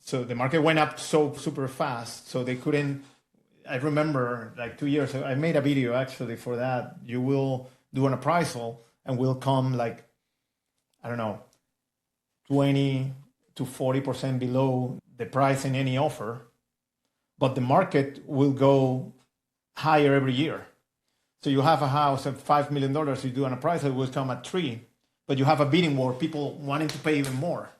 So the market went up so super fast. So they couldn't, I remember like 2 years ago, I made a video actually for that. You will do an appraisal and will come like, I don't know, 20 to 40% below the price in any offer. But the market will go higher every year. So you have a house at $5 million, you do an appraisal, it will come at 3, but you have a bidding war, people wanting to pay even more.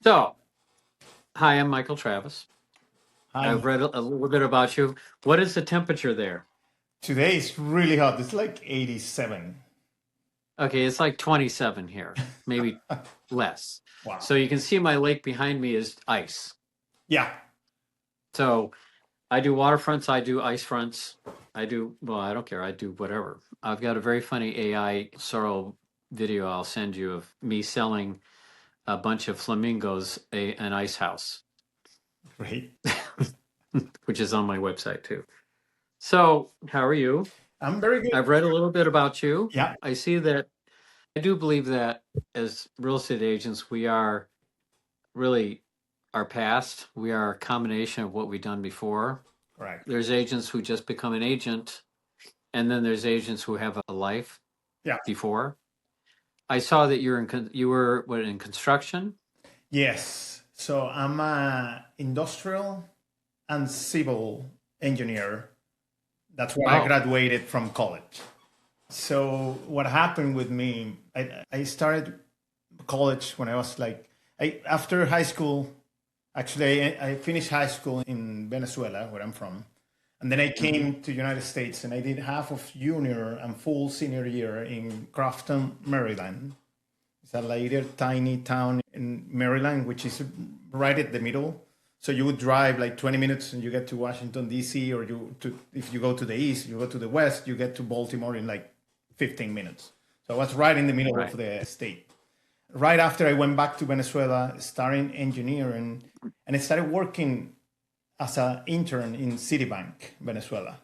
So, hi, I'm Michael Travis. I've read a little bit about you. What is the temperature there? Today it's really hot. It's like 87. Okay, it's like 27 here, maybe less. Wow. So you can see my lake behind me is ice. Yeah. So I do waterfronts, I do ice fronts. I don't care. I do whatever. I've got a very funny AI Sorrel video I'll send you of me selling a bunch of flamingos an ice house. Great. Which is on my website too. So, how are you? I'm very good. I've read a little bit about you. Yeah. I see that. I do believe that as real estate agents, we are really our past. We are a combination of what we've done before. Right. There's agents who just become an agent, and then there's agents who have a life before. I saw that you were in construction? Yes. So I'm an industrial and civil engineer. That's where I graduated from college. So what happened with me, I started college when I was like, after high school, actually I finished high school in Venezuela, where I'm from. And then I came to United States and I did half of junior and full senior year in Crofton, Maryland. It's a little tiny town in Maryland, which is right at the middle. So you would drive like 20 minutes and you get to Washington, D.C., or if you go to the east, you go to the west, you get to Baltimore in like 15 minutes. So I was right in the middle of the state. Right after I went back to Venezuela, starting engineering, and I started working as an intern in Citibank, Venezuela.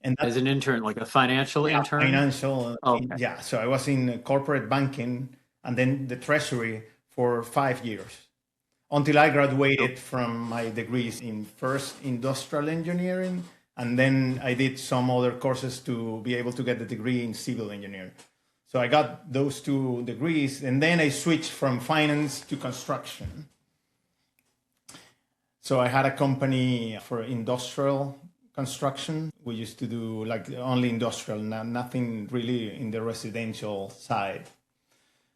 And as an intern, like a financial intern? Financial. Yeah. So I was in corporate banking and then the treasury for 5 years until I graduated from my degrees in first industrial engineering. And then I did some other courses to be able to get the degree in civil engineering. So I got those 2 degrees and then I switched from finance to construction. So I had a company for industrial construction. We used to do like only industrial, nothing really in the residential side.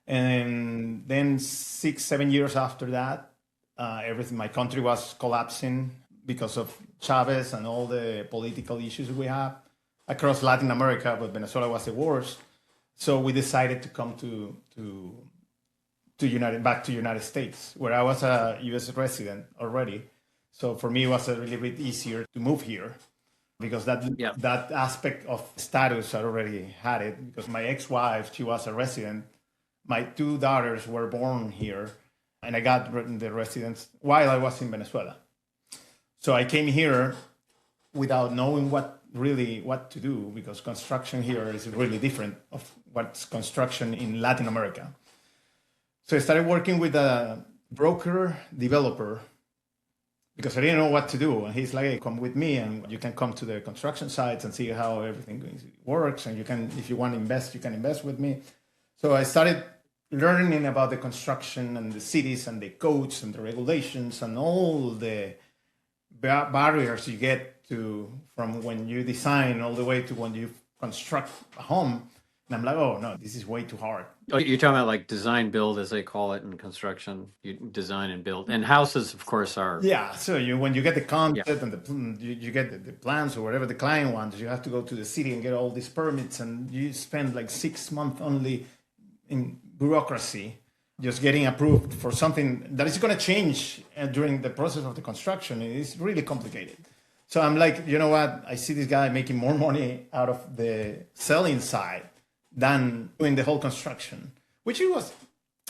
And then 6-7 years after that, my country was collapsing because of Chavez and all the political issues we have across Latin America, but Venezuela was the worst. So we decided to come back to United States, where I was a U.S. resident already. So for me, it was a little bit easier to move here because that aspect of status I already had it, because my ex-wife, she was a resident. My 2 daughters were born here, and I got the residence while I was in Venezuela. So I came here without knowing what to do, because construction here is really different of what's construction in Latin America. So I started working with a broker developer because I didn't know what to do. And he's like, hey, come with me and you can come to the construction sites and see how everything works. And you can, if you want to invest, you can invest with me. So I started learning about the construction and the cities and the codes and the regulations and all the barriers you get to from when you design all the way to when you construct a home. And I'm like, oh no, this is way too hard. Oh, you're talking about like design build, as they call it in construction. You design and build, and houses, of course, are So when you get the concept and you get the plans or whatever the client wants, you have to go to the city and get all these permits, and you spend like 6 months only in bureaucracy, just getting approved for something that is going to change during the process of the construction. It's really complicated. So I'm like, you know what? I see this guy making more money out of the selling side than doing the whole construction, which it was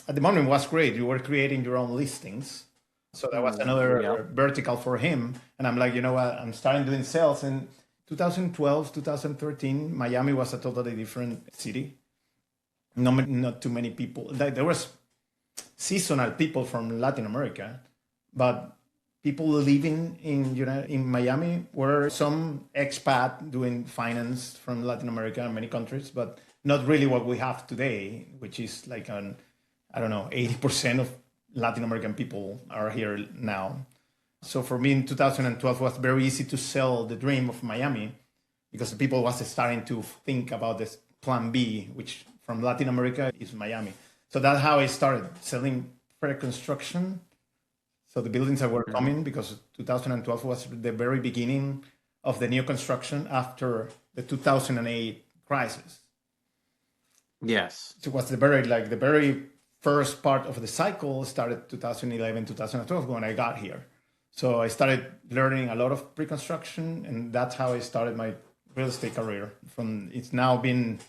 at the moment was great. You were creating your own listings. So that was another vertical for him. And I'm like, you know what? I'm starting doing sales. In 2012, 2013, Miami was a totally different city. not too many people. There was seasonal people from Latin America, but people living in Miami were some expat doing finance from Latin America and many countries, but not really what we have today, which is like I don't know, 80% of Latin American people are here now. So for me in 2012 it was very easy to sell the dream of Miami because the people was starting to think about this plan B, which from Latin America is Miami. So that's how I started selling pre-construction. So the buildings that were coming, because 2012 was the very beginning of the new construction after the 2008 crisis. Yes. So it was the very first part of the cycle started 2011, 2012 when I got here. So I started learning a lot of pre-construction, and that's how I started my real estate career. It's now been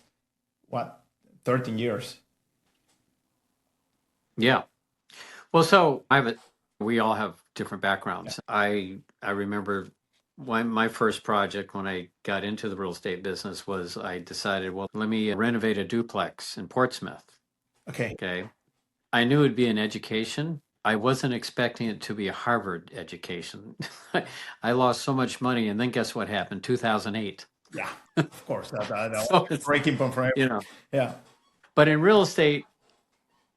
13 years. Yeah. Well, so we all have different backgrounds. Yeah. I remember my first project when I got into the real estate business was I decided, well, let me renovate a duplex in Portsmouth. Okay. I knew it'd be an education. I wasn't expecting it to be a Harvard education. I lost so much money, and then guess what happened? 2008. Yeah, of course. That so was breaking point for everyone. Yeah. But in real estate,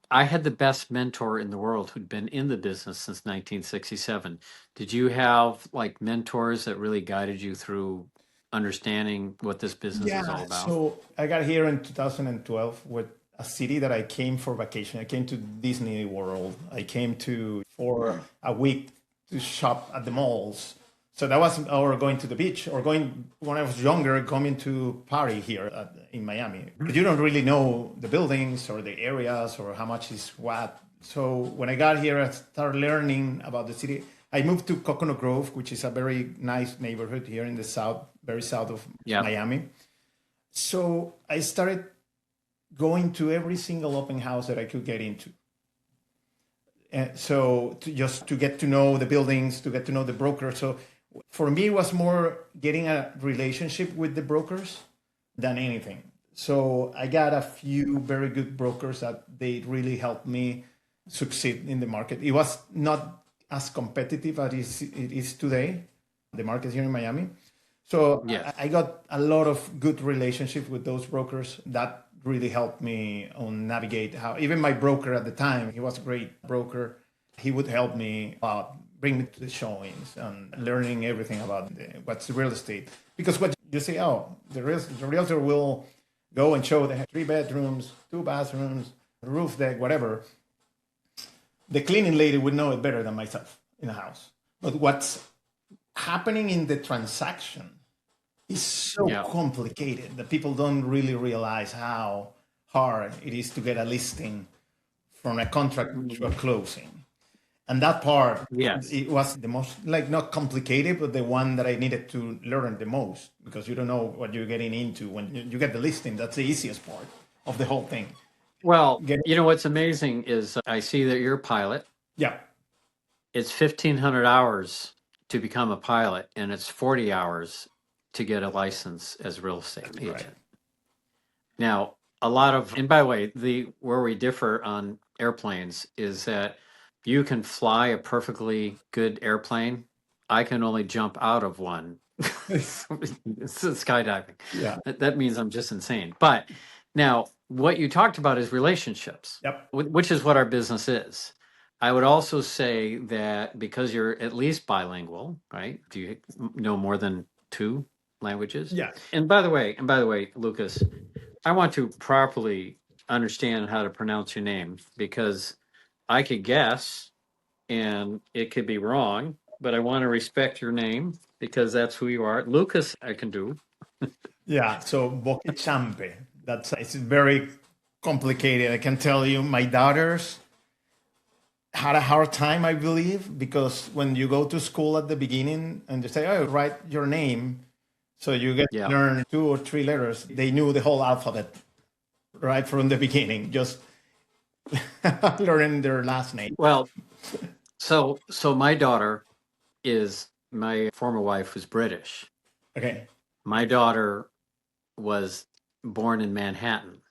I had the best mentor in the world who'd been in the business since 1967. Did you have like mentors that really guided you through understanding what this business is all about? So I got here in 2012 with a city that I came for vacation. I came to Disney World. I came for a week to shop at the malls. So that was, or going to the beach, or going, when I was younger, coming to party here in Miami. But you don't really know the buildings or the areas or how much is what. So when I got here, I started learning about the city. I moved to Coconut Grove, which is a very nice neighborhood here in the south, very south of Miami. So I started going to every single open house that I could get into. And so just to get to know the buildings, to get to know the broker. So for me, it was more getting a relationship with the brokers than anything. So I got a few very good brokers that they really helped me succeed in the market. It was not as competitive as it is today, the market here in Miami. So I got a lot of good relationship with those brokers that really helped me on navigate how, even my broker at the time, he was a great broker. He would help me bring me to the showings and learning everything about what's real estate. Because what you say, the realtor will go and show the 3 bedrooms, 2 bathrooms, roof deck, whatever. The cleaning lady would know it better than myself in a house. But what's happening in the transaction is so complicated that people don't really realize how hard it is to get a listing from a contract to a closing. And that part, it was the most, not complicated, but the one that I needed to learn the most, because you don't know what you're getting into. When you get the listing, that's the easiest part of the whole thing. Well, what's amazing is I see that you're a pilot. Yeah. It's 1,500 hours to become a pilot, and it's 40 hours to get a license as a real estate agent. Right. Now, and by the way, where we differ on airplanes is that you can fly a perfectly good airplane. I can only jump out of one. It's skydiving. Yeah. That means I'm just insane. But now, what you talked about is relationships, which is what our business is. I would also say that because you're at least bilingual, right? Do you know more than 2 languages? Yeah. And by the way, Lucas, I want to properly understand how to pronounce your name, because I could guess and it could be wrong, but I want to respect your name because that's who you are. Lucas, I can do. Yeah. So Boccheiampe. It's very complicated. I can tell you, my daughters had a hard time, I believe, because when you go to school at the beginning and they say, write your name, so you get to learn 2 or 3 letters, they knew the whole alphabet right from the beginning, just learning their last name. Well, so my daughter my former wife was British. Okay. My daughter was born in Manhattan.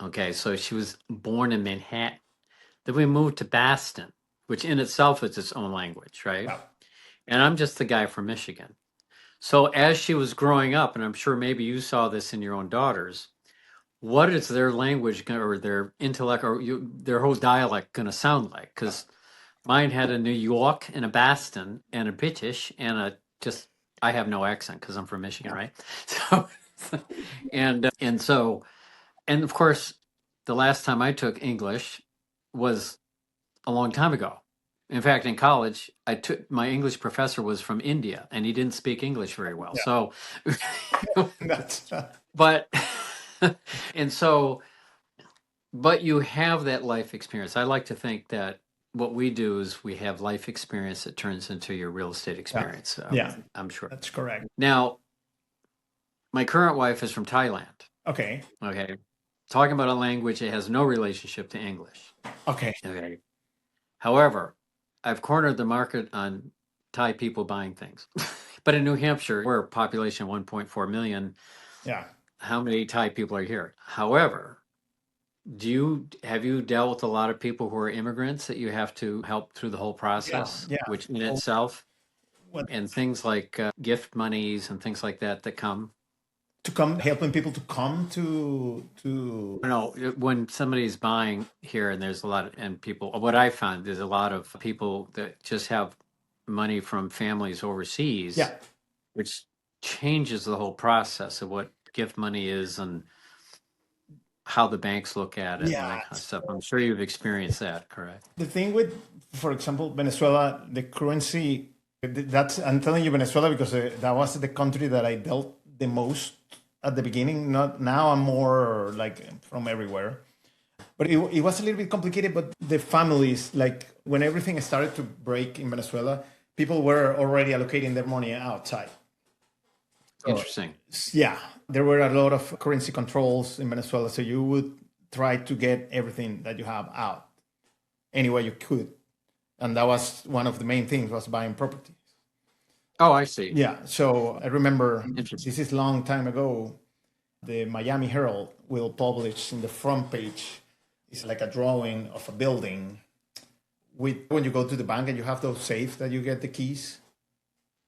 Okay, so she was born in Manhattan. Then we moved to Boston, which in itself is its own language, right? Yeah. And I'm just the guy from Michigan. So as she was growing up, and I'm sure maybe you saw this in your own daughters, what is their language or their intellect or their whole dialect going to sound like? Because mine had a New York and a Boston and a British and a just I have no accent because I'm from Michigan, right? So and so and of course the last time I took English was a long time ago. In fact, in college, I took my English professor was from India and he didn't speak English very well. Yeah. So That's but and so but you have that life experience. I like to think that what we do is we have life experience that turns into your real estate experience. yeah, I'm sure. that's correct. Now, my current wife is from Thailand. Okay. Okay. Talking about a language that has no relationship to English. Okay. Okay. However, I've cornered the market on Thai people buying things. But in New Hampshire, we're a population of 1.4 million. Yeah. How many Thai people are here? However, have you dealt with a lot of people who are immigrants that you have to help through the whole process, Yeah. which in itself, What, and things like gift monies and things like that come? to come helping people to come to No, when somebody's buying here and there's a lot of, and people, what I found, there's a lot of people that just have money from families overseas, yeah, which changes the whole process of what gift money is and how the banks look at it and that yeah. kind of stuff. I'm sure you've experienced that, correct? The thing with, for example, Venezuela, the currency, that's, I'm telling you Venezuela because that was the country that I dealt the most at the beginning. Not now, I'm more like from everywhere. But it was a little bit complicated. But the families, like when everything started to break in Venezuela, people were already allocating their money outside. Interesting. Yeah, there were a lot of currency controls in Venezuela. So you would try to get everything that you have out any way you could. And that was one of the main things, was buying properties. Oh, I see. Yeah, so I remember, Interesting. this is a long time ago, the Miami Herald will publish in the front page, it's like a drawing of a building with, when you go to the bank and you have those safes that you get the keys.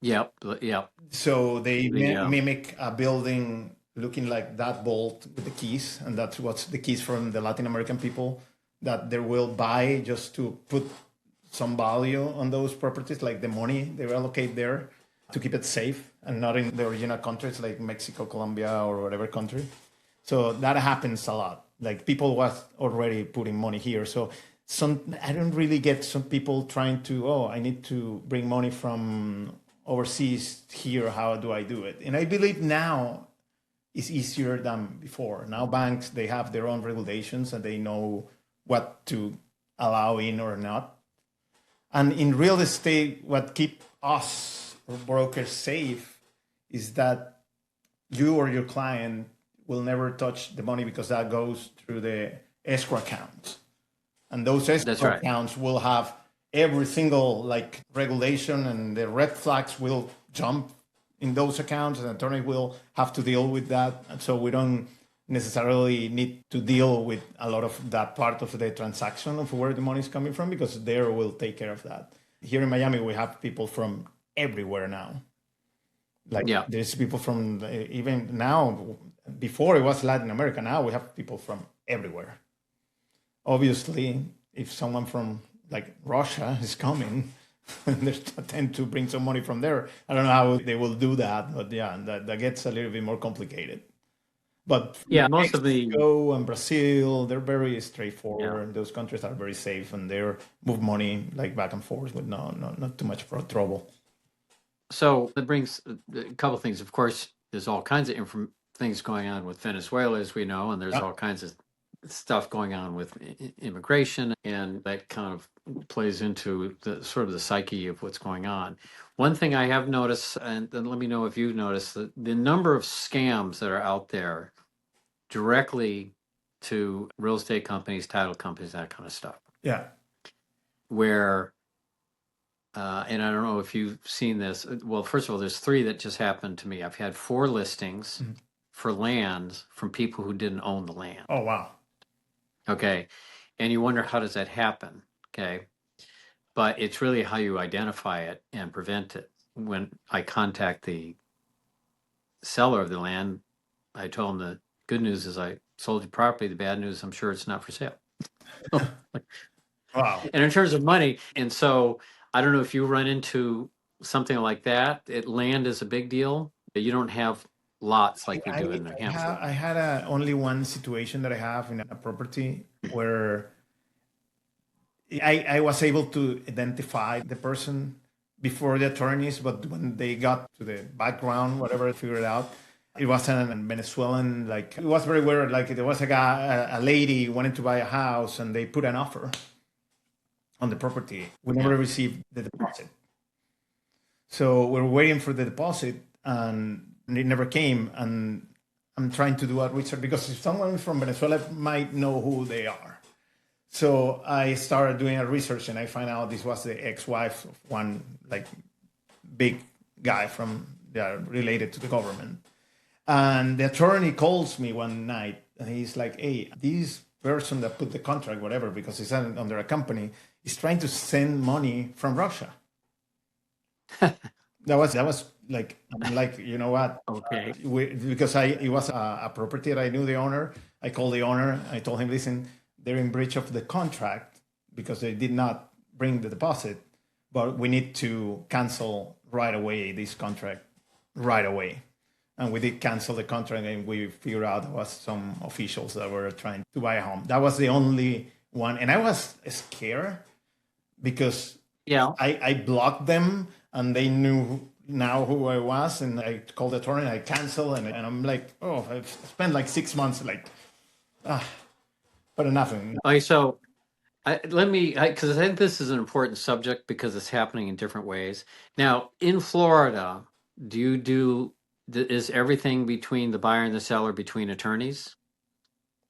Yep. Yep. So they Yeah. mimic a building looking like that bolt with the keys, and that's what's the keys from the Latin American people that they will buy just to put some value on those properties, like the money they allocate there to keep it safe and not in the original countries like Mexico, Colombia, or whatever country. So that happens a lot. Like people was already putting money here. So I don't really get some people trying to, oh, I need to bring money from overseas here. How do I do it? And I believe now it's easier than before. Now banks, they have their own regulations and they know what to allow in or not. And in real estate, what keep us brokers safe is that you or your client will never touch the money because that goes through the escrow accounts. And those escrow accounts will have every single like regulation, and the red flags will jump in those accounts, and the attorney will have to deal with that. And so we don't necessarily need to deal with a lot of that part of the transaction of where the money is coming from, because they will take care of that. Here in Miami, we have people from everywhere now. Like there's people from, even now, before it was Latin America, now we have people from everywhere. Obviously, if someone from like Russia is coming, they tend to bring some money from there. I don't know how they will do that, but yeah, that gets a little bit more complicated. But yeah, most Mexico and Brazil, they're very straightforward. Yeah. Those countries are very safe, and they move money like back and forth with not too much trouble. So that brings a couple of things. Of course, there's all kinds of things going on with Venezuela, as we know, and there's all kinds of stuff going on with immigration, and that kind of plays into the sort of the psyche of what's going on. One thing I have noticed, and then let me know if you've noticed, the number of scams that are out there directly to real estate companies, title companies, that kind of stuff. Yeah. Where, and I don't know if you've seen this. Well, first of all, there's 3 that just happened to me. I've had 4 listings for land from people who didn't own the land. Oh, wow. Okay. And you wonder, how does that happen? Okay. But it's really how you identify it and prevent it. When I contact the seller of the land, I told him the good news is I sold you property. The bad news, I'm sure it's not for sale. Wow. And in terms of money, and so I don't know if you run into something like that. Land is a big deal. You don't have lots like you do in New Hampshire. I had only one situation that I have in a property where I was able to identify the person before the attorneys, but when they got to the background, whatever, I figured it out. It wasn't a Venezuelan, like, it was very weird. Like, there was a guy, a lady wanted to buy a house and they put an offer on the property. We never received the deposit. So we were waiting for the deposit and it never came. And I'm trying to do a research because if someone from Venezuela might know who they are. So I started doing a research and I find out this was the ex-wife of one like big guy from related to the government. And the attorney calls me one night and he's like, hey, this person that put the contract, whatever, because he's under a company, is trying to send money from Russia. that was like, I'm like, you know what? Okay. Because it was a property that I knew the owner. I called the owner. I told him, listen, they're in breach of the contract because they did not bring the deposit, but we need to cancel right away this contract right away. And we did cancel the contract and we figured out there was some officials that were trying to buy a home. That was the only one. And I was scared because I blocked them and they knew now who I was. And I called the attorney and I canceled. And I'm like, oh, I've spent like 6 months like, but nothing. Okay, so because I think this is an important subject because it's happening in different ways. Now, in Florida, is everything between the buyer and the seller between attorneys?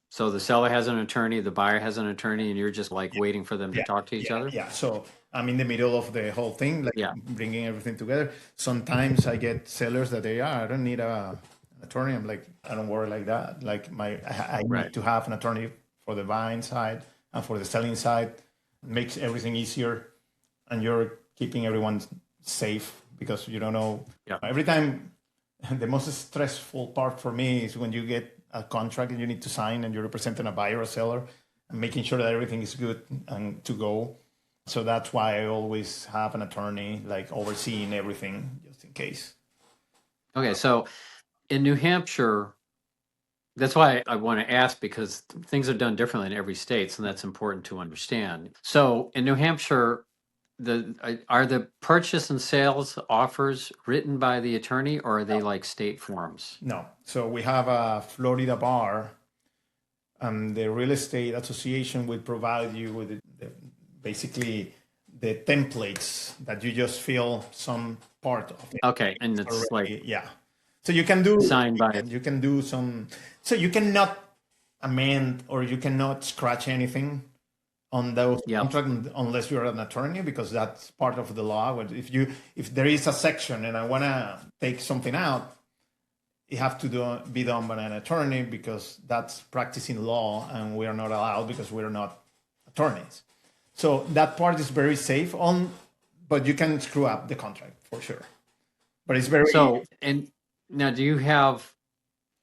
So the seller has an attorney, the buyer has an attorney, and you're just like waiting for them to talk to each other? Yeah. So I'm in the middle of the whole thing, like bringing everything together. Sometimes I get sellers that I don't need an attorney. I'm like, I don't worry like that. Like I need to have an attorney for the buying side and for the selling side. It makes everything easier and you're keeping everyone safe because you don't know. Every time, the most stressful part for me is when you get a contract and you need to sign and you're representing a buyer or seller and making sure that everything is good and to go. So that's why I always have an attorney like overseeing everything just in case. Okay, so in New Hampshire, that's why I want to ask because things are done differently in every state, and that's important to understand. So in New Hampshire, are the purchase and sales offers written by the attorney or are they like state forms? No. So we have a Florida bar and the real estate association will provide you with basically the templates that you just fill some part of it. Okay. And it's already, so you can do signed by you can do some, so you cannot amend or you cannot scratch anything on those contracts unless you're an attorney, because that's part of the law. If there is a section and I want to take something out, it have to be done by an attorney because that's practicing law and we are not allowed because we're not attorneys. So that part is very safe but you can screw up the contract for sure. But it's very and now do you have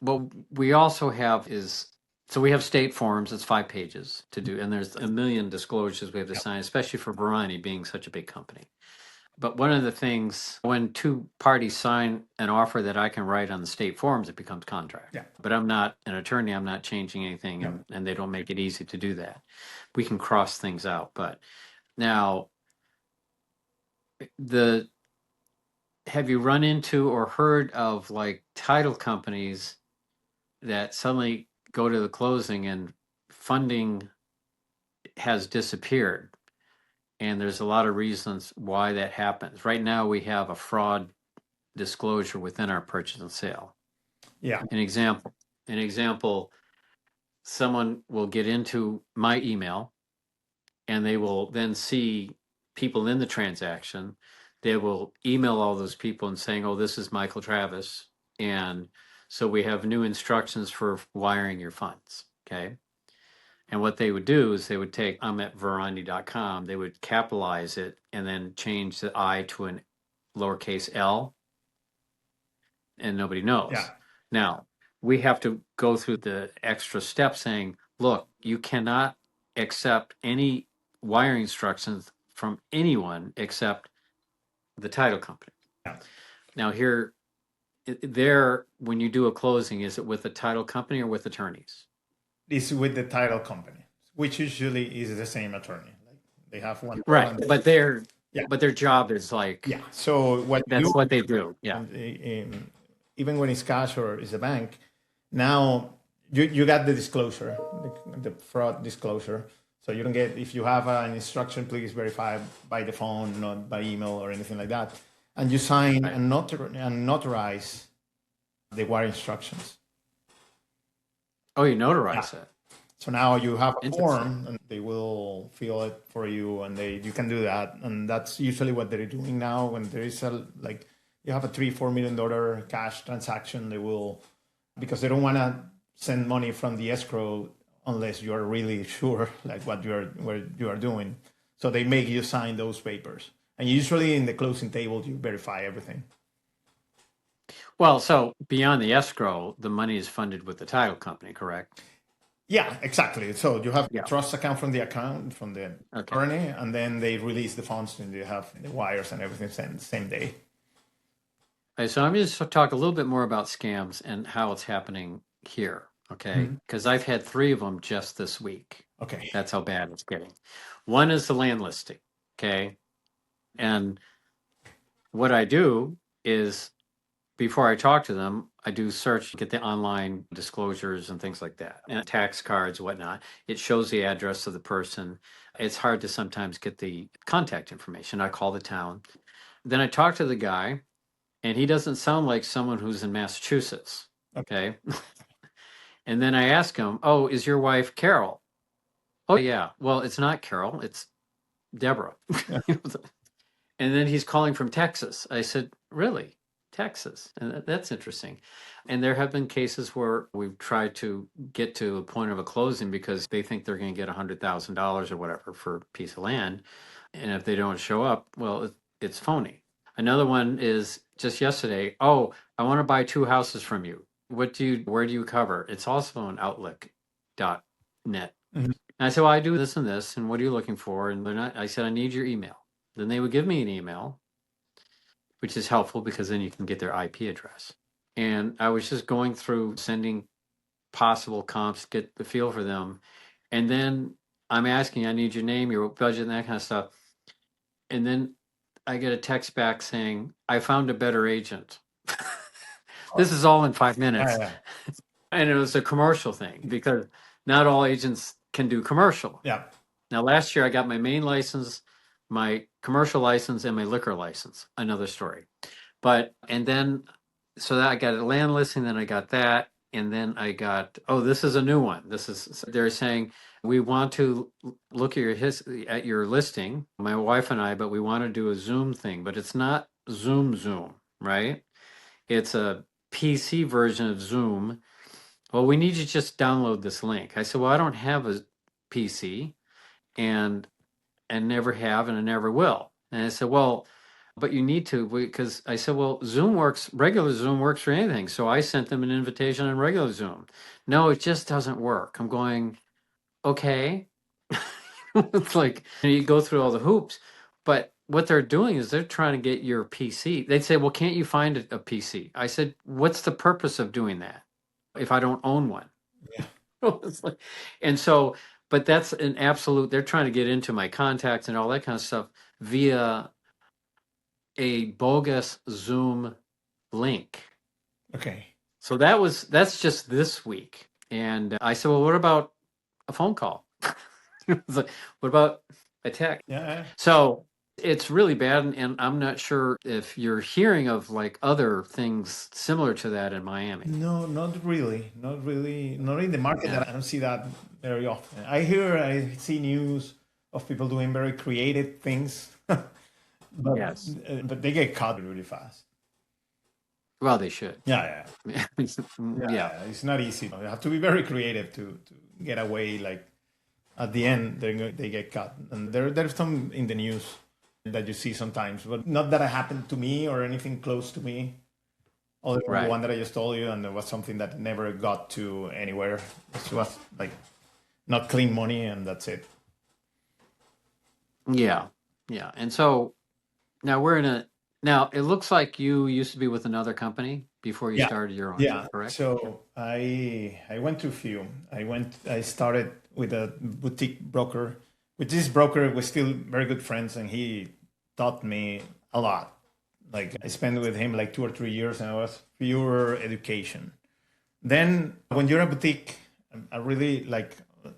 what we also have is so we have state forms, it's 5 pages to do, and there's a million disclosures we have to sign, especially for Verani being such a big company. But one of the things, when two parties sign an offer that I can write on the state forms, it becomes contract. But I'm not an attorney, I'm not changing anything, and they don't make it easy to do that. We can cross things out. But now, have you run into or heard of like title companies that suddenly go to the closing and funding has disappeared? And there's a lot of reasons why that happens. Right now, we have a fraud disclosure within our purchase and sale. An example, someone will get into my email and they will then see people in the transaction. They will email all those people and saying, oh, this is Michael Travis. And so we have new instructions for wiring your funds. Okay. And what they would do is they would take, I'm at Verani.com, they would capitalize it and then change the I to an lowercase l, and nobody Yeah. knows. Now, we have to go through the extra step saying, look, you cannot accept any wiring instructions from anyone except the title company. Yeah. Now, here, there, when you do a closing, is it with the title company or with attorneys? It's with the title company, which usually is the same attorney. Like they have one. Right, but their Yeah. but their job is like, Yeah. So that's what they do. Yeah. Even when it's cash or it's a bank, now you got the disclosure, the fraud disclosure. So you don't get, if you have an instruction, please verify by the phone, not by email or anything like that. And you sign Right. and notarize the wire instructions. Oh, you notarize it. So now you have a Interesting. form and they will fill it for you, and you can do that. And that's usually what they're doing now. When there is you have a $3-4 million cash transaction, they will, because they don't want to send money from the escrow unless you're really sure like what you are doing. So they make you sign those papers. And usually in the closing table, you verify everything. Well, so beyond the escrow, the money is funded with the title company, correct? Yeah, exactly. So you have Yeah. a trust account from the attorney, and then they release the funds, and you have the wires and everything same day. Okay, so I'm just to talk a little bit more about scams and how it's happening here, okay? Because I've had 3 of them just this week. Okay. That's how bad it's getting. One is the land listing, okay? And what I do is, before I talk to them, I do search, get the online disclosures and things like that, and tax cards, whatnot. It shows the address of the person. It's hard to sometimes get the contact information. I call the town. Then I talk to the guy, and he doesn't sound like someone who's in Massachusetts. Okay. And then I ask him, oh, is your wife Carol? Oh, yeah. Well, it's not Carol, it's Deborah. And then he's calling from Texas. I said, really? Texas? And that's interesting. And there have been cases where we've tried to get to a point of a closing because they think they're going to get $100,000 or whatever for a piece of land. And if they don't show up, well, it's phony. Another one is just yesterday. Oh, I want to buy 2 houses from you. Where do you cover? It's also on Outlook.net. And I said, well, I do this and this. And what are you looking for? And I said, I need your email. Then they would give me an email, which is helpful because then you can get their IP address. And I was just going through sending possible comps, get the feel for them. And then I'm asking, I need your name, your budget, and that kind of stuff. And then I get a text back saying, I found a better agent. This is all in 5 minutes. Yeah. And it was a commercial thing because not all agents can do commercial. Yeah. Now, last year I got my main license, my commercial license, and my liquor license. Another story. And then, so that I got a land listing, then I got that. And then I got, oh, this is a new one. They're saying, we want to look at your listing, my wife and I, but we want to do a Zoom thing, but it's not Zoom, right? It's a PC version of Zoom. Well, we need you to just download this link. I said, well, I don't have a PC and never have, and I never will. And I said, well, but you need to, because I said, well, regular Zoom works for anything. So I sent them an invitation on regular Zoom. No, it just doesn't work. I'm going, okay. It's like, you go through all the hoops, but what they're doing is they're trying to get your PC. They'd say, well, can't you find a PC? I said, what's the purpose of doing that if I don't own one? Yeah. And so, but that's an absolute, they're trying to get into my contacts and all that kind of stuff via a bogus Zoom link. Okay. So that's just this week. And I said, well, what about a phone call? What about a text? Yeah. So it's really bad. And I'm not sure if you're hearing of like other things similar to that in Miami. No, not really. Not in the market. That I don't see that very often. I see news of people doing very creative things, but Yes. But they get caught really fast. Well, they should. Yeah. Yeah. It's not easy. You have to be very creative to get away. Like at the end, they get cut. And there's some in the news that you see sometimes, but not that it happened to me or anything close to me. Other than the one that I just told you, and it was something that never got to anywhere. It was like not clean money, and that's it. Yeah. And so now now it looks like you used to be with another company before you started your own, correct? So I went to a few. I started with a boutique broker. With this broker, we're still very good friends, and he taught me a lot. Like I spent with him like 2 or 3 years, and it was pure education. Then when you're a boutique, I really like,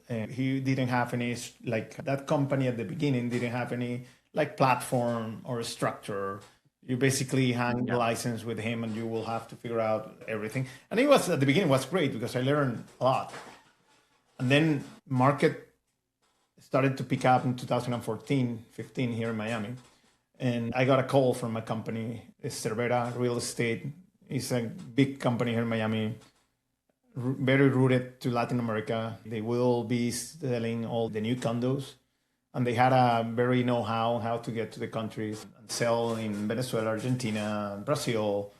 he didn't have any, like that company at the beginning didn't have any like platform or structure. You basically hang the license with him and you will have to figure out everything. And it was, at the beginning was great because I learned a lot. And then market started to pick up in 2014, 15 here in Miami. And I got a call from a company, Cervera Real Estate. It's a big company here in Miami, very rooted to Latin America. They will be selling all the new condos. And they had a very know-how to get to the countries and sell in Venezuela, Argentina, Brazil.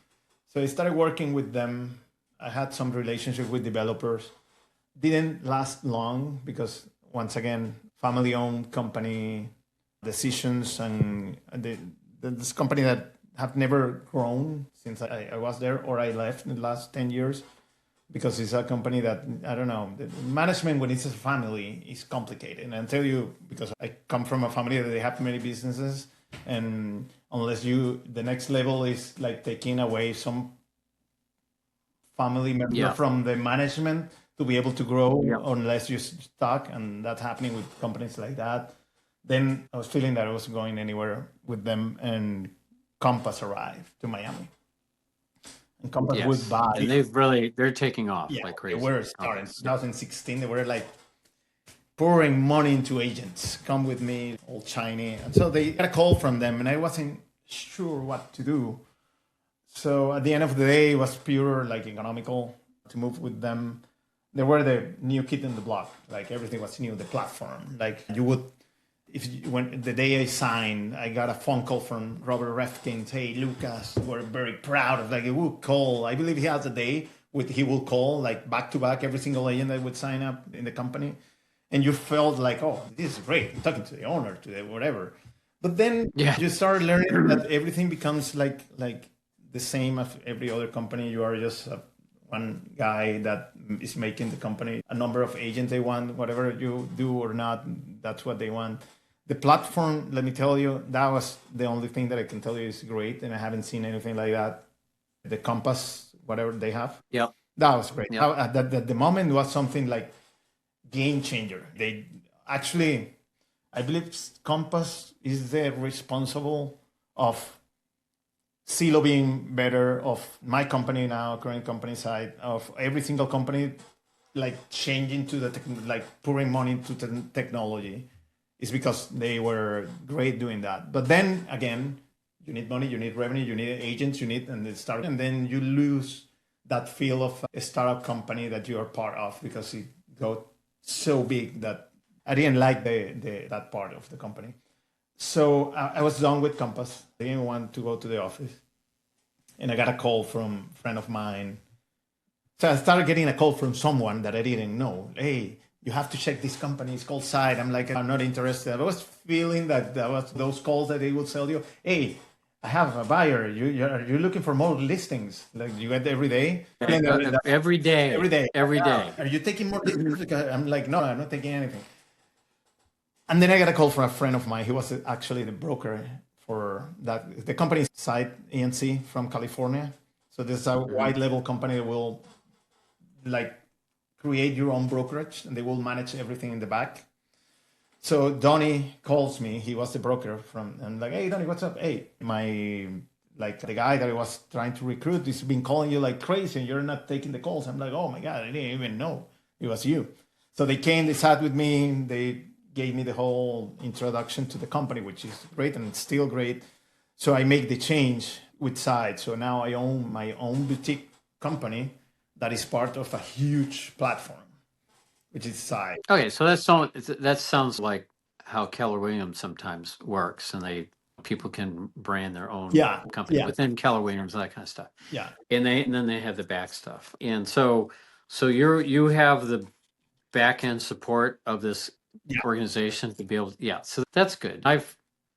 So I started working with them. I had some relationship with developers. Didn't last long because, once again, family-owned company, decisions, and this company that have never grown since I was there or I left in the last 10 years. Because it's a company that, I don't know, the management when it's a family is complicated. And I'll tell you, because I come from a family that they have many businesses, and unless the next level is like taking away some family member from the management to be able to grow, unless you're stuck, and that's happening with companies like that. Then I was feeling that I wasn't going anywhere with them, and Compass arrived to Miami. And Compass would buy. And they're taking off like crazy. They were starting 2016. They were like pouring money into agents. Come with me, all shiny. And so they got a call from them, and I wasn't sure what to do. So at the end of the day, it was pure like economical to move with them. They were the new kid in the block. Like everything was new, the platform. Like you would, when the day I signed, I got a phone call from Robert Refkins. Hey, Lucas, we're very proud of, like, he would call. I believe he has a day he will call like back to back every single agent that would sign up in the company. And you felt like, oh, this is great. I'm talking to the owner, to the whatever. But then you start learning that everything becomes like the same as every other company. You are just one guy that is making the company a number of agents they want, whatever you do or not, that's what they want. The platform, let me tell you, that was the only thing that I can tell you is great, and I haven't seen anything like that. The Compass, whatever they have, that was great. The moment was something like game changer. They actually, I believe Compass is the responsible of CELO being better, of my company now, current company side, of every single company, like changing to like pouring money into the technology. It's because they were great doing that. But then again, you need money, you need revenue, you need agents, and then you lose that feel of a startup company that you are part of because it got so big that I didn't like that part of the company. So I was done with Compass. I didn't want to go to the office. And I got a call from a friend of mine. So I started getting a call from someone that I didn't know. Hey, you have to check this company. It's called Side. I'm like, I'm not interested. I was feeling that was those calls that they would sell you. Hey, I have a buyer. You're looking for more listings. Like you get every day. Every day. Are you taking more listings? I'm like, no, I'm not taking anything. And then I got a call from a friend of mine. He was actually the broker for that. The company Side ENC from California. So this is a white label company that will like create your own brokerage, and they will manage everything in the back. So Donnie calls me. He was the broker I'm like, hey, Donnie, what's up? Hey, the guy that I was trying to recruit has been calling you like crazy and you're not taking the calls. I'm like, oh my God, I didn't even know it was you. So they came, they sat with me, they gave me the whole introduction to the company, which is great and it's still great. So I make the change with Side. So now I own my own boutique company that is part of a huge platform. which is side. Okay, so that sounds like how Keller Williams sometimes works, and people can brand their own Yeah, company yeah, within Keller Williams, that kind of stuff. yeah, And then they have the back stuff. And so you have the back end support of this yeah, organization to be able so that's good.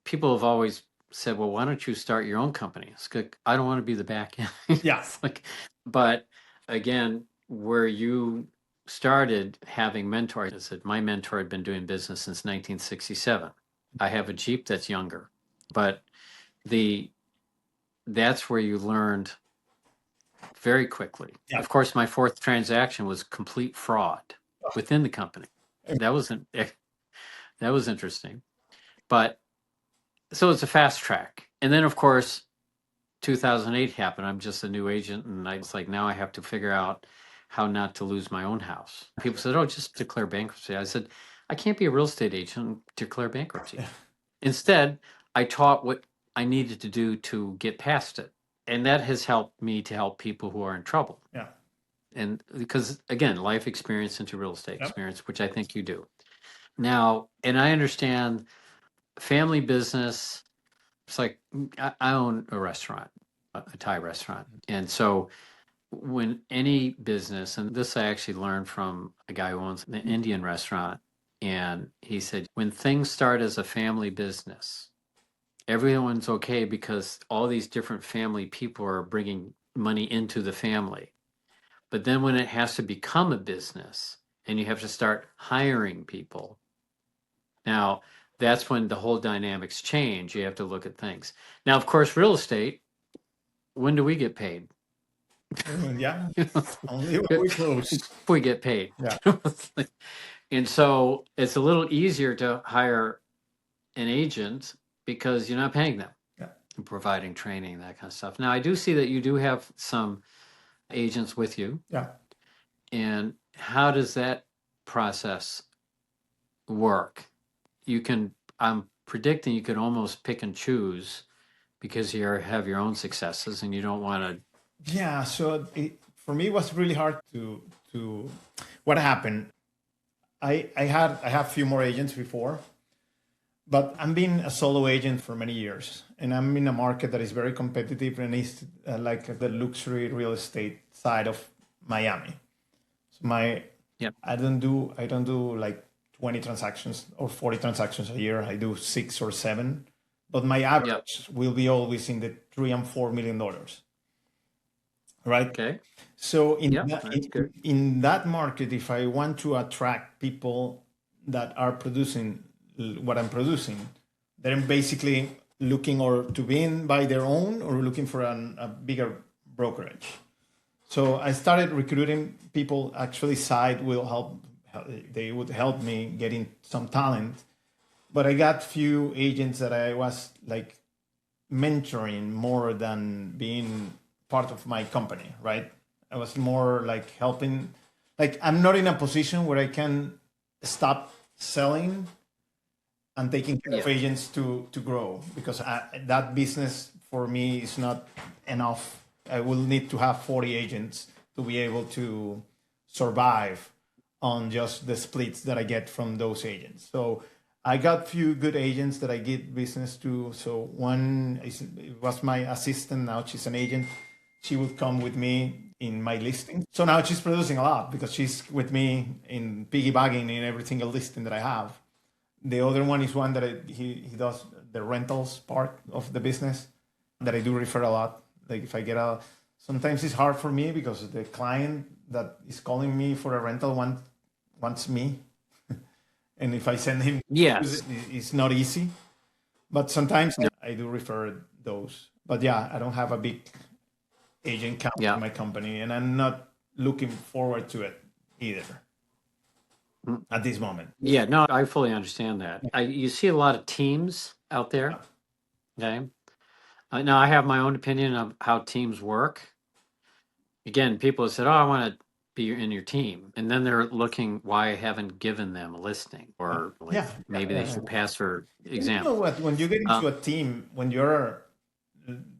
People have always said, well, why don't you start your own company? It's good. I don't want to be the back end. yeah, It's like, but again, where you started having mentors, I said my mentor had been doing business since 1967. I have a Jeep that's younger, but that's where you learned very quickly. yeah. Of course, my fourth transaction was complete fraud within the company. That wasn't that was interesting. But so it's a fast track. And then of course 2008 happened. I'm just a new agent, and I was like, now I have to figure out how not to lose my own house. People said, "Oh, just declare bankruptcy." I said, "I can't be a real estate agent and declare bankruptcy." Instead, I taught what I needed to do to get past it. And that has helped me to help people who are in trouble. Yeah. And because again, life experience into real estate Yep. experience, which I think you do. Now, and I understand family business. It's like I own a restaurant, a Thai restaurant. And so when any business, and this I actually learned from a guy who owns an Indian restaurant, and he said, when things start as a family business, everyone's okay because all these different family people are bringing money into the family. But then when it has to become a business and you have to start hiring people, now that's when the whole dynamics change. You have to look at things. Now, of course, real estate, when do we get paid? Yeah. Only when we close. We get paid. Yeah. And so it's a little easier to hire an agent because you're not paying them. Yeah. And providing training, that kind of stuff. Now, I do see that you do have some agents with you. Yeah. And how does that process work? I'm predicting you could almost pick and choose because you have your own successes and you don't want to. Yeah. So for me, it was really hard to what happened. I have a few more agents before, but I'm being a solo agent for many years, and I'm in a market that is very competitive and is like the luxury real estate side of Miami. So I don't do like 20 transactions or 40 transactions a year. I do 6 or 7, but my average will be always in the $3 and $4 million. Right. Okay. So in that market, if I want to attract people that are producing what I'm producing, they're basically looking or to be in by their own or looking for a bigger brokerage. So I started recruiting people. Actually, Side will help. They would help me getting some talent, but I got few agents that I was like mentoring more than being part of my company, right? I was more like helping. Like I'm not in a position where I can stop selling and taking care of agents to grow, because that business for me is not enough. I will need to have 40 agents to be able to survive on just the splits that I get from those agents. So I got few good agents that I give business to. So one was my assistant. Now she's an agent. She would come with me in my listing. So now she's producing a lot because she's with me in piggybacking in every single listing that I have. The other one is one that he does the rentals part of the business that I do refer a lot. Like if I get sometimes it's hard for me because the client that is calling me for a rental wants me. And if I send him, it's not easy. But sometimes I do refer those. But yeah, I don't have a big agent count in my company, and I'm not looking forward to it either at this moment. Yeah, no, I fully understand that. You see a lot of teams out there. Okay. Now I have my own opinion of how teams work. Again, people have said, "Oh, I want to be in your team," and then they're looking why I haven't given them a listing, or maybe they should pass for exam. You know what? When you get into a team, when you're,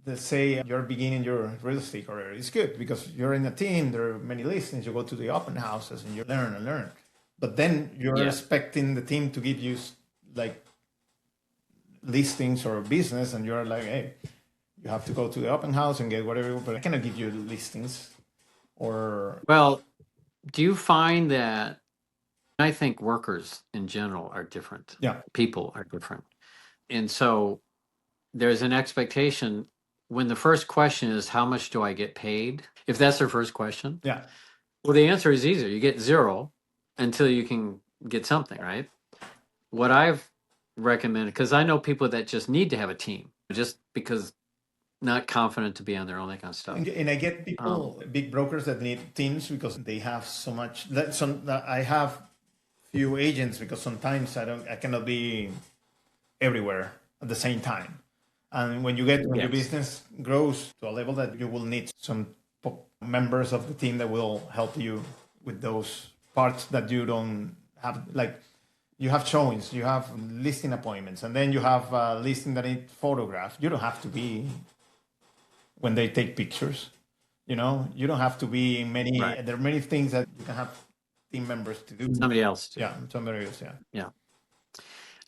let's say, you're beginning your real estate career, it's good because you're in a team. There are many listings. You go to the open houses and you learn and learn. But then you're Yeah. expecting the team to give you like listings or business, and you're like, hey, you have to go to the open house and get whatever, but I cannot give you listings. Or Well, do you find that I think workers in general are different. yeah, People are different. And so there's an expectation when the first question is, how much do I get paid? If that's their first question, yeah, well, the answer is easier. You get zero until you can get something, right? What I've recommended, because I know people that just need to have a team just because not confident to be on their own, that kind of stuff. and I get people, big brokers that need teams because they have so much. That I have few agents because sometimes I cannot be everywhere at the same time. And when your business grows to a level that you will need some members of the team that will help you with those parts that you don't have, like you have showings, you have listing appointments, and then you have a listing that need photographed. You don't have to be when they take pictures. You don't have to be in many. Right. There are many things that you can have team members to do. Somebody else. Yeah, somebody else. Yeah.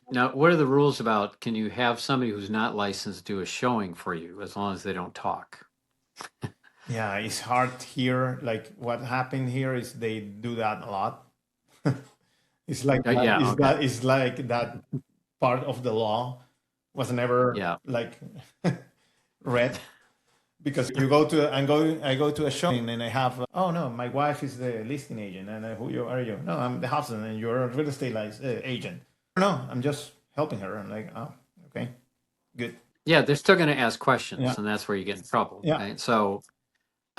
Now, what are the rules about? Can you have somebody who's not licensed do a showing for you as long as they don't talk? Yeah, it's hard here. Like what happened here is they do that a lot. It's like it's like that part of the law was never like read, because you go to I go to a showing and I have oh no, my wife is the listing agent, and who are you? No, I'm the husband and you're a real estate agent. No, I'm just helping her. I'm like, oh, okay, good. Yeah, they're still going to ask questions, Yeah. and that's where you get in trouble. Yeah. Right? So,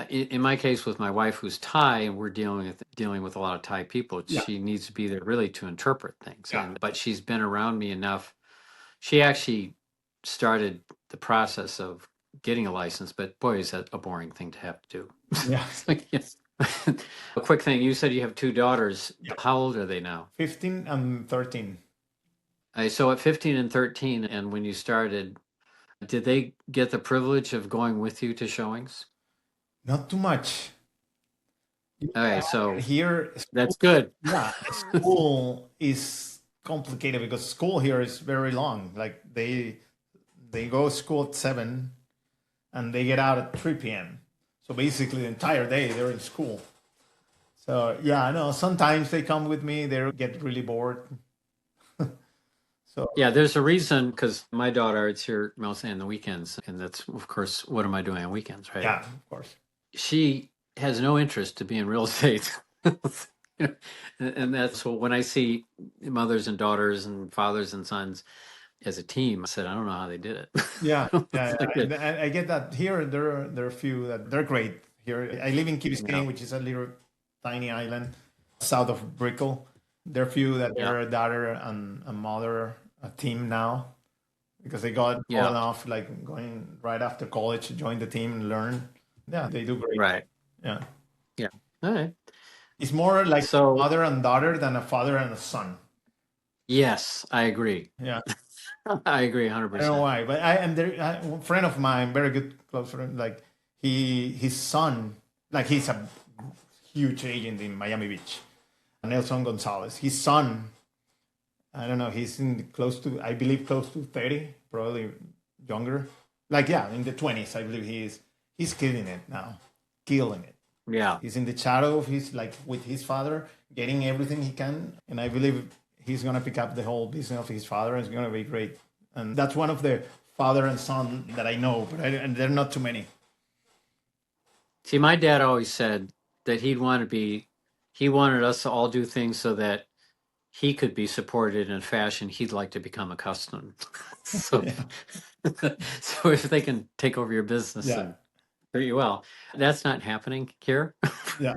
in my case with my wife, who's Thai, and we're dealing with a lot of Thai people, she needs to be there really to interpret things. Yeah. But she's been around me enough. She actually started the process of getting a license, but boy, is that a boring thing to have to do. Yeah. A quick thing. You said you have two daughters. Yeah. How old are they now? 15 and 13. So at 15 and 13, and when you started, did they get the privilege of going with you to showings? Not too much. Okay, so here that's good. Yeah, school is complicated because school here is very long. Like they go to school at 7 and they get out at 3 p.m. So basically the entire day they're in school. So yeah, no, sometimes they come with me, they get really bored. So yeah, there's a reason, because my daughter, it's here mostly on the weekends, and that's of course, what am I doing on weekends, right? Yeah, of course. She has no interest to be in real estate. And that's when I see mothers and daughters and fathers and sons as a team, I said, I don't know how they did it. Yeah. I get that. Here there are a few that they're great. Here I live in Key Biscayne, which is a little tiny island south of Brickell. There are a few that they're a daughter and a mother, a team now, because they got old enough, like going right after college to join the team and learn. Yeah, they do great. Right. Yeah. Yeah. All right. It's more like mother and daughter than a father and a son. Yes, I agree. Yeah. I agree 100%. I don't know why, but a friend of mine, very good close friend, like his son, like he's a huge agent in Miami Beach, Nelson Gonzalez. His son, I don't know, he's I believe close to 30, probably younger. Like, yeah, in the 20s, I believe he's killing it now. Killing it. Yeah. He's in the shadow of with his father, getting everything he can. And I believe he's going to pick up the whole business of his father. It's going to be great. And that's one of the father and son that I know, but and there are not too many. See, my dad always said that he wanted us to all do things so that he could be supported in a fashion he'd like to become accustomed. So, so if they can take over your business and treat you well, that's not happening here. Yeah.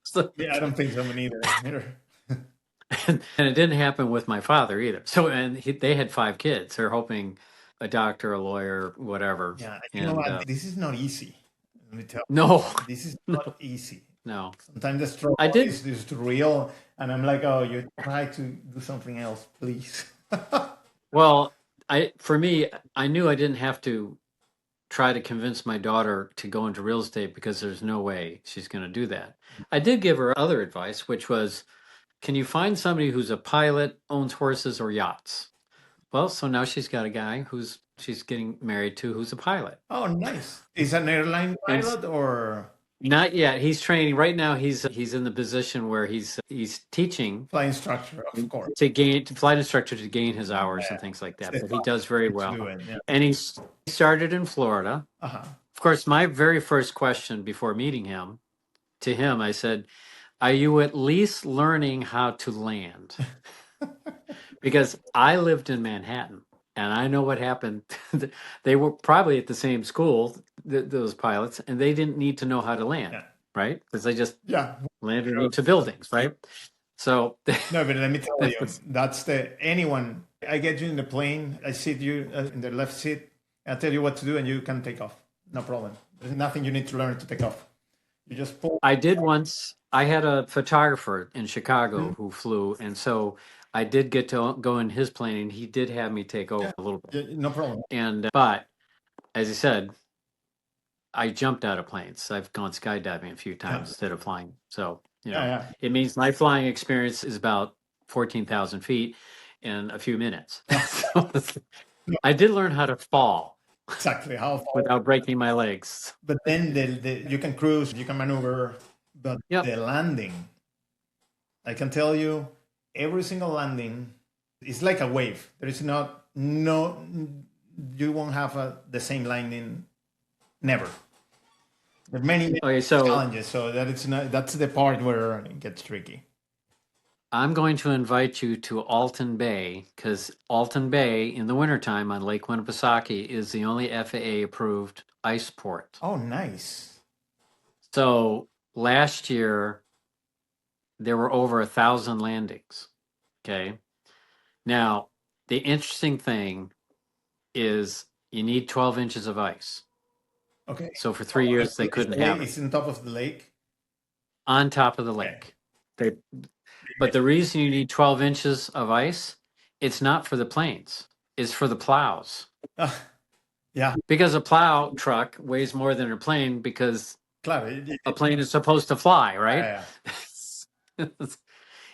So, I don't think so either. And it didn't happen with my father either. So, they had 5 kids. They're hoping a doctor, a lawyer, whatever. Yeah, you know what? This is not easy. Let me tell you. No, this is not easy. No. Sometimes the struggle is real, and I'm like, oh, you try to do something else, please. Well, for me, I knew I didn't have to try to convince my daughter to go into real estate because there's no way she's going to do that. I did give her other advice, which was, can you find somebody who's a pilot, owns horses or yachts? Well, so now she's got a guy who's she's getting married to who's a pilot. Oh, nice. Is an airline And pilot or not yet. He's training right now. He's in the position where he's teaching flight instructor, of course. to flight instructor to gain his hours and things like that. But he does very well. Yeah. And he started in Florida. Uh-huh. Of course, my very first question before meeting him, to him, I said, "Are you at least learning how to land?" Because I lived in Manhattan and I know what happened. They were probably at the same school, those pilots, and they didn't need to know how to land, right? Because they just landed into buildings, right? So no, but let me tell you, that's anyone. I get you in the plane, I sit you in the left seat, I tell you what to do, and you can take off. No problem. There's nothing you need to learn to take off. You just pull. I did once. I had a photographer in Chicago who flew, and so I did get to go in his plane, and he did have me take over a little bit. No problem. And but as I said, I jumped out of planes. I've gone skydiving a few times instead of flying. So it means my flying experience is about 14,000 feet in a few minutes. So I did learn how to fall. Exactly how far without breaking my legs. But then you can cruise, you can maneuver, but the landing, I can tell you, every single landing is like a wave. There is you won't have the same landing, never. There are many challenges, so that's the part where it gets tricky. I'm going to invite you to Alton Bay, because Alton Bay in the wintertime on Lake Winnipesaukee is the only FAA approved ice port. Oh, nice. So last year there were over 1,000 landings. Okay. Now, the interesting thing is you need 12 inches of ice. Okay. So for 3 years they couldn't have it. It's on top of the lake? On top of the lake. But the reason you need 12 inches of ice, it's not for the planes. It's for the plows. Yeah. Because a plow truck weighs more than a plane because a plane is supposed to fly, right? Yeah.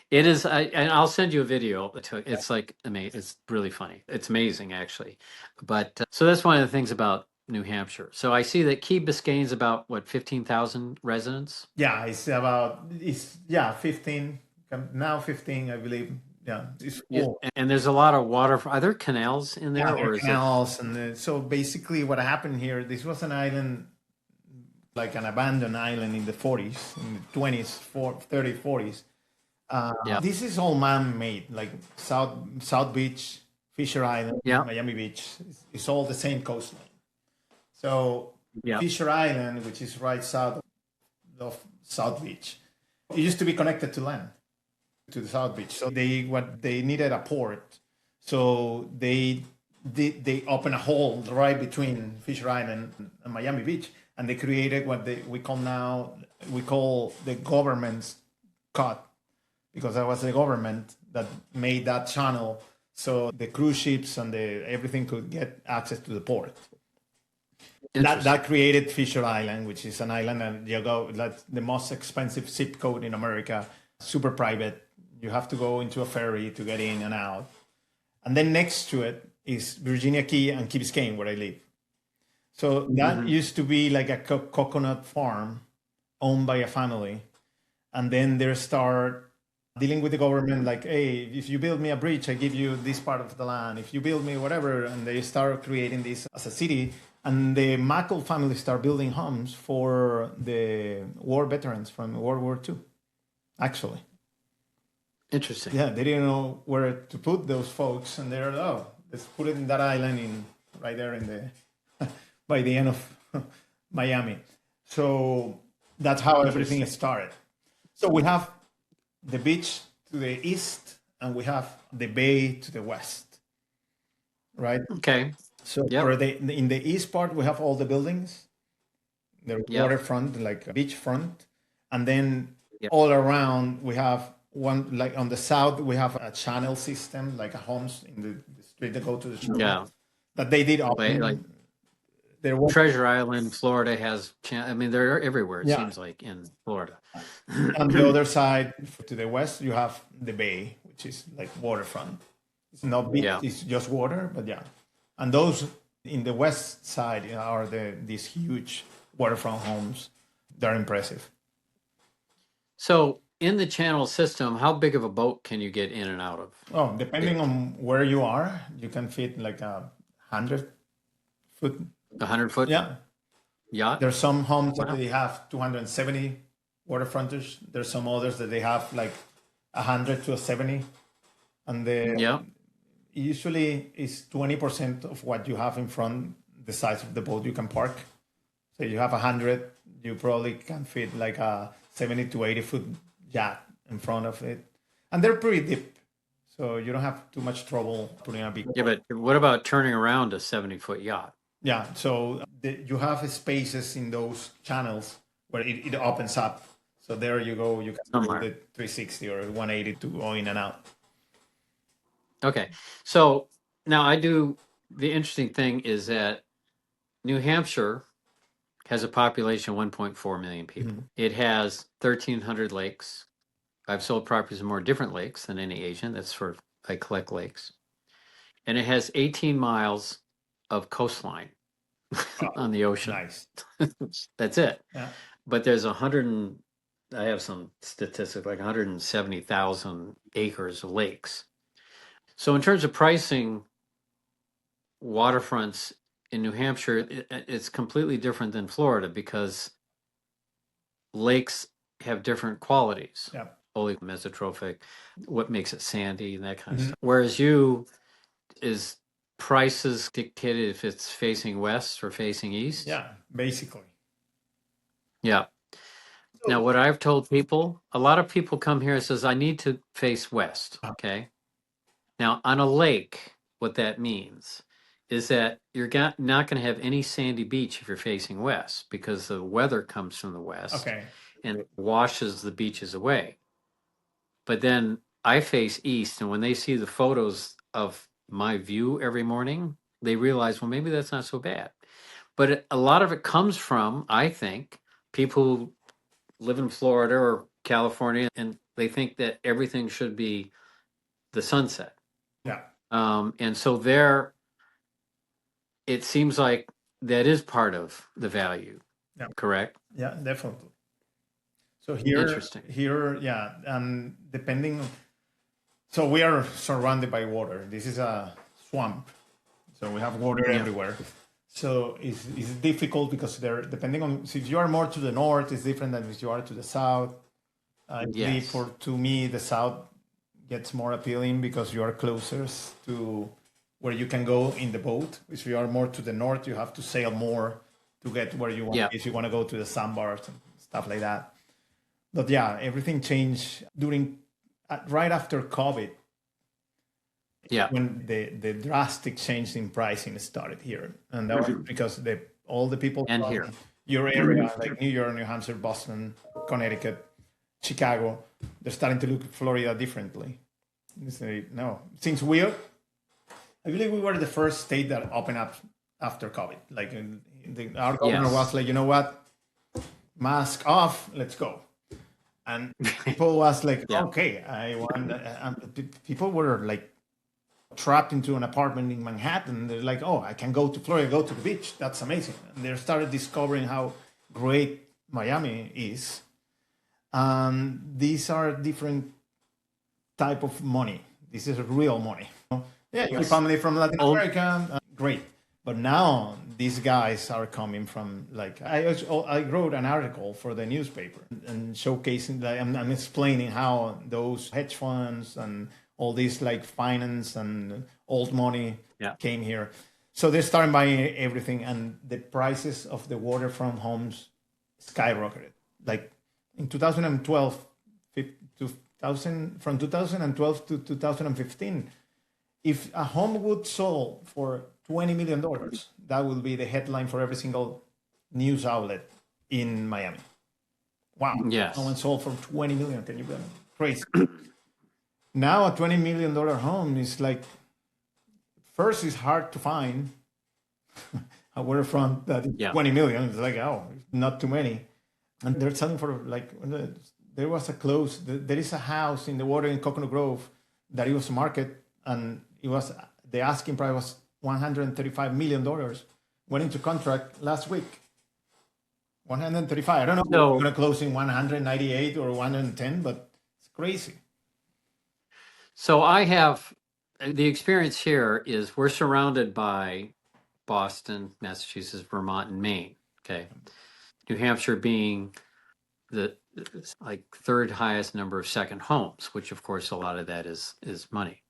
It is, and I'll send you a video. It's like amazing. It's really funny. It's amazing, actually. But so that's one of the things about New Hampshire. So I see that Key Biscayne's about 15,000 residents. Yeah, it's 15. Now 15, I believe. Yeah, it's full. And there's a lot of water. Are there canals in there? There are canals, and so basically, what happened here? This was an island, like an abandoned island in the 40s, in the 20s, 30s, 40s. This is all man-made, like South Beach, Fisher Island, Miami Beach. It's all the same coastline. So Fisher Island, which is right south of South Beach, it used to be connected to land, to the South Beach. So they needed a port, so they opened a hole right between Fisher Island and Miami Beach, and they created what we call the government's cut, because that was the government that made that channel, so the cruise ships and everything could get access to the port. That created Fisher Island, which is an island, and that's the most expensive zip code in America, super private. You have to go into a ferry to get in and out. And then next to it is Virginia Key and Key Biscayne, where I live. So that used to be like a coconut farm owned by a family. And then they start dealing with the government, like, hey, if you build me a bridge, I give you this part of the land. If you build me whatever, and they start creating this as a city. And the Mackle family start building homes for the war veterans from World War II, actually. Interesting. Yeah, they didn't know where to put those folks, and they're, let's put it in that island right there in the by the end of Miami. So that's how everything started. So we have the beach to the east, and we have the bay to the west, right? Okay. So in the east part, we have all the buildings, the waterfront, like a beachfront. And then all around, we have one, like on the south, we have a channel system, like a homes in the street that go to the channel. Yeah. That they did open. there was Treasure Island, Florida has, I mean, they're everywhere, it yeah. seems like, in Florida. On the other side, to the west, you have the bay, which is like waterfront. It's not big, Yeah. it's just water, but yeah. And those in the west side are these huge waterfront homes. They're impressive. So in the channel system, how big of a boat can you get in and out of? Oh, depending on where you are, you can fit like 100-foot. 100-foot Yeah. yacht? There's some homes that they have 270 water frontage. There's some others that they have like 100 to 70. And usually is 20% of what you have in front, the size of the boat you can park. So you have 100, you probably can fit like a 70 to 80-foot yacht in front of it. And they're pretty deep. So you don't have too much trouble putting a big... Yeah, but what about turning around a 70-foot yacht? Yeah, so you have spaces in those channels where it opens up. So there you go, you can do the 360 or 180 to go in and out. Okay, so now the interesting thing is that New Hampshire has a population of 1.4 million people. Mm-hmm. It has 1,300 lakes. I've sold properties in more different lakes than any agent. That's where I collect lakes. And it has 18 miles of coastline on the ocean. Nice. That's it. Yeah. But there's I have some statistics, like 170,000 acres of lakes. So in terms of pricing waterfronts in New Hampshire, it's completely different than Florida because lakes have different qualities. Yeah. Mesotrophic, what makes it sandy and that kind of Mm-hmm. stuff. Whereas is prices dictated if it's facing west or facing east? Yeah, basically. Yeah. Now, what I've told people, a lot of people come here and says, I need to face west. Okay. Now, on a lake, what that means is that you're not going to have any sandy beach if you're facing west because the weather comes from the west. Okay. And it washes the beaches away. But then I face east, and when they see the photos of my view every morning, they realize, well, maybe that's not so bad. But a lot of it comes from, I think, people who live in Florida or California, and they think that everything should be the sunset. Yeah. And so it seems like that is part of the value. Yeah. Correct? Yeah, definitely. So here, yeah, and depending, so we are surrounded by water. This is a swamp, so we have water everywhere. So it's difficult because depending on, so if you are more to the north, it's different than if you are to the south. To me, the south gets more appealing because you are closer to where you can go in the boat. If you are more to the north, you have to sail more to get where you want. Yeah. If you want to go to the sandbars and stuff like that. But yeah, everything changed right after COVID. Yeah, when the drastic change in pricing started here, and that was because all the people and from here your area, like New York, New Hampshire, Boston, Connecticut, Chicago, they're starting to look at Florida differently. No, since I believe we were the first state that opened up after COVID. Like our governor was like, you know what, mask off, let's go. And people was like, okay, I want. People were like trapped into an apartment in Manhattan. They're like, oh, I can go to Florida, go to the beach. That's amazing. And they started discovering how great Miami is. These are different type of money. This is real money. Yeah, your family from Latin America, great. But now these guys are coming from, like, I wrote an article for the newspaper and showcasing that I'm explaining how those hedge funds and all these like finance and old money came here. So they're starting buying everything, and the prices of the waterfront homes skyrocketed. Like in 2012, from 2012 to 2015, if a home would sold for $20 million, that will be the headline for every single news outlet in Miami. Wow. Yes. Someone sold for $20 million. Can you believe it? Crazy. Now a $20 million home is like, first it's hard to find. a waterfront that is 20 million. It's like, oh, not too many. And they're selling for like, there was a close, there is a house in the water in Coconut Grove that it was market, and it was, the asking price was $135 million. Went into contract last week. 135. I don't know if we're going to close in 198 or 110, but it's crazy. So I have, the experience here is we're surrounded by Boston, Massachusetts, Vermont, and Maine. Okay. New Hampshire being the like third highest number of second homes, which of course a lot of that is money.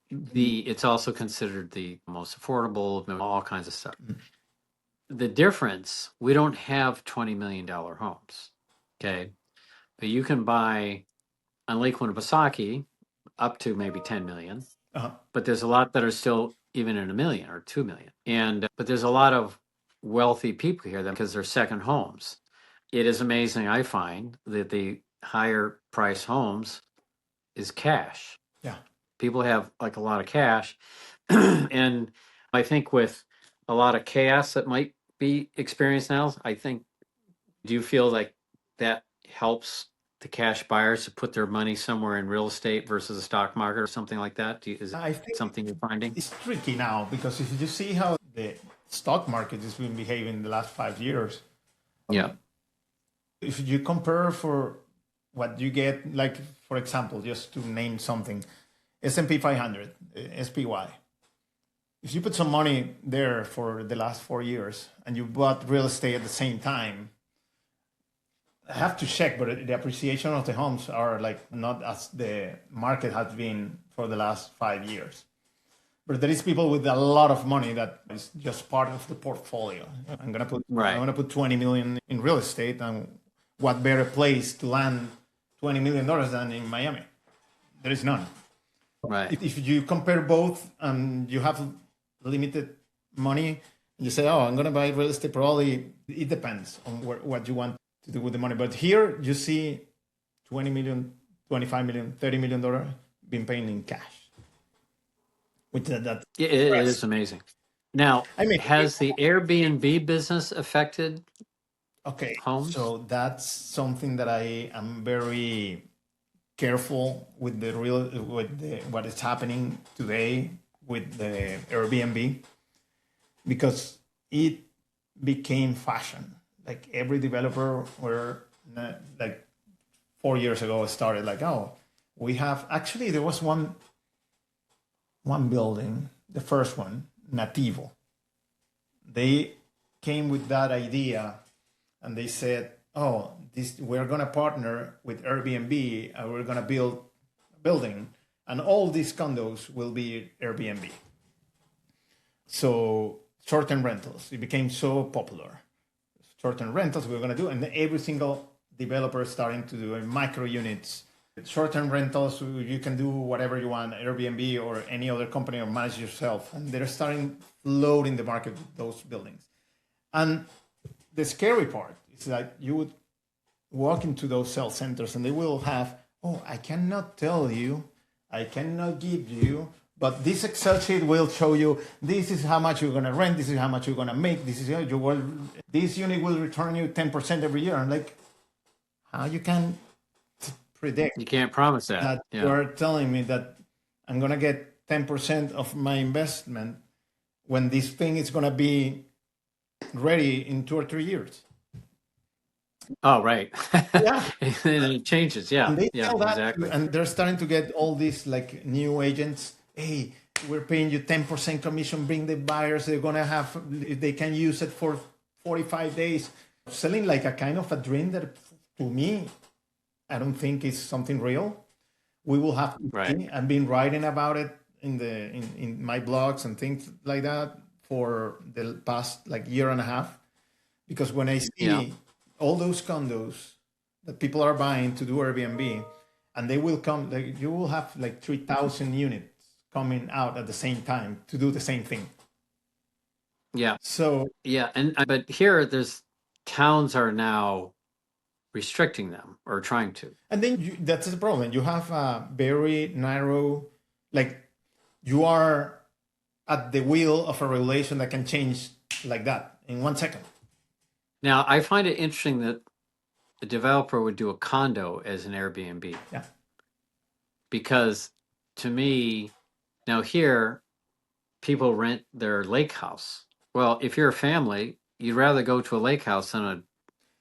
It's also considered the most affordable, all kinds of stuff. The difference, we don't have $20 million homes. Okay. But you can buy on Lake Winnipesaukee up to maybe 10 million. But there's a lot that are still even in $1 million or 2 million. And but there's a lot of wealthy people here because they're second homes. It is amazing, I find, that the higher price homes is cash. Yeah. People have like a lot of cash. And I think with a lot of chaos that might be experienced now, I think, do you feel like that helps the cash buyers to put their money somewhere in real estate versus the stock market or something like that? Is it something you're finding? It's tricky now because if you see how the stock market has been behaving the last 5 years. Yeah. If you compare for what you get, like, for example, just to name something, S&P 500, SPY. If you put some money there for the last 4 years and you bought real estate at the same time, I have to check, but the appreciation of the homes are like not as the market has been for the last 5 years. But there is people with a lot of money that is just part of the portfolio. I'm gonna put 20 million in real estate, and what better place to land $20 million than in Miami? There is none. Right. If you compare both and you have limited money, you say, "Oh, I'm gonna buy real estate." Probably it depends on what you want to do with the money. But here you see 20 million, 25 million, $30 million being paid in cash. Which it is amazing. Now, has the Airbnb business affected homes? So that's something that I am very careful with what is happening today with the Airbnb, because it became fashion. Like every developer like 4 years ago started like, oh, we have, actually there was one building, the first one, Nativo. They came with that idea and they said, oh, we're going to partner with Airbnb and we're going to build a building and all these condos will be Airbnb. So short-term rentals, it became so popular. Short-term rentals we're going to do, and every single developer is starting to do micro units. Short-term rentals, you can do whatever you want, Airbnb or any other company, or manage yourself. And they're starting load in the market with those buildings. And the scary part is that you would walk into those sales centers and they will have, oh, I cannot tell you, I cannot give you, but this Excel sheet will show you this is how much you're going to rent, this is how much you're going to make, this unit will return you 10% every year. I'm like, how you can predict? You can't promise that. You're telling me that I'm going to get 10% of my investment when this thing is going to be ready in 2 or 3 years. Oh, right. Yeah. And it changes. Yeah. And they tell that, exactly. And they're starting to get all these like new agents. Hey, we're paying you 10% commission, bring the buyers, they're going to have, they can use it for 45 days. Selling like a kind of a dream that to me, I don't think is something real. We will have to see. I've been writing about it in my blogs and things like that for the past like year and a half. Because when I see all those condos that people are buying to do Airbnb, and they will come, like you will have like 3,000 units coming out at the same time to do the same thing. Yeah. So but here there's towns are now restricting them or trying to. And then that's the problem. You have a very narrow, like you are at the wheel of a regulation that can change like that in 1 second. Now, I find it interesting that a developer would do a condo as an Airbnb. Yeah. Because to me, now here, people rent their lake house. Well, if you're a family, you'd rather go to a lake house than a.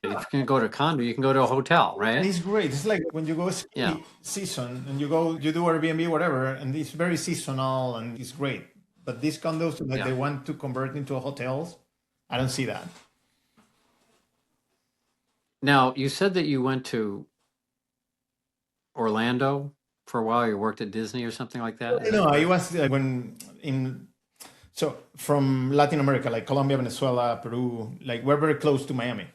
If you're going to go to a condo, you can go to a hotel, right? And it's great. It's like when you go ski season and you do Airbnb, whatever, and it's very seasonal and it's great. But these condos that they want to convert into hotels, I don't see that. Now, you said that you went to Orlando for a while. You worked at Disney or something like that? No, it was so from Latin America, like Colombia, Venezuela, Peru, like we're very close to Miami.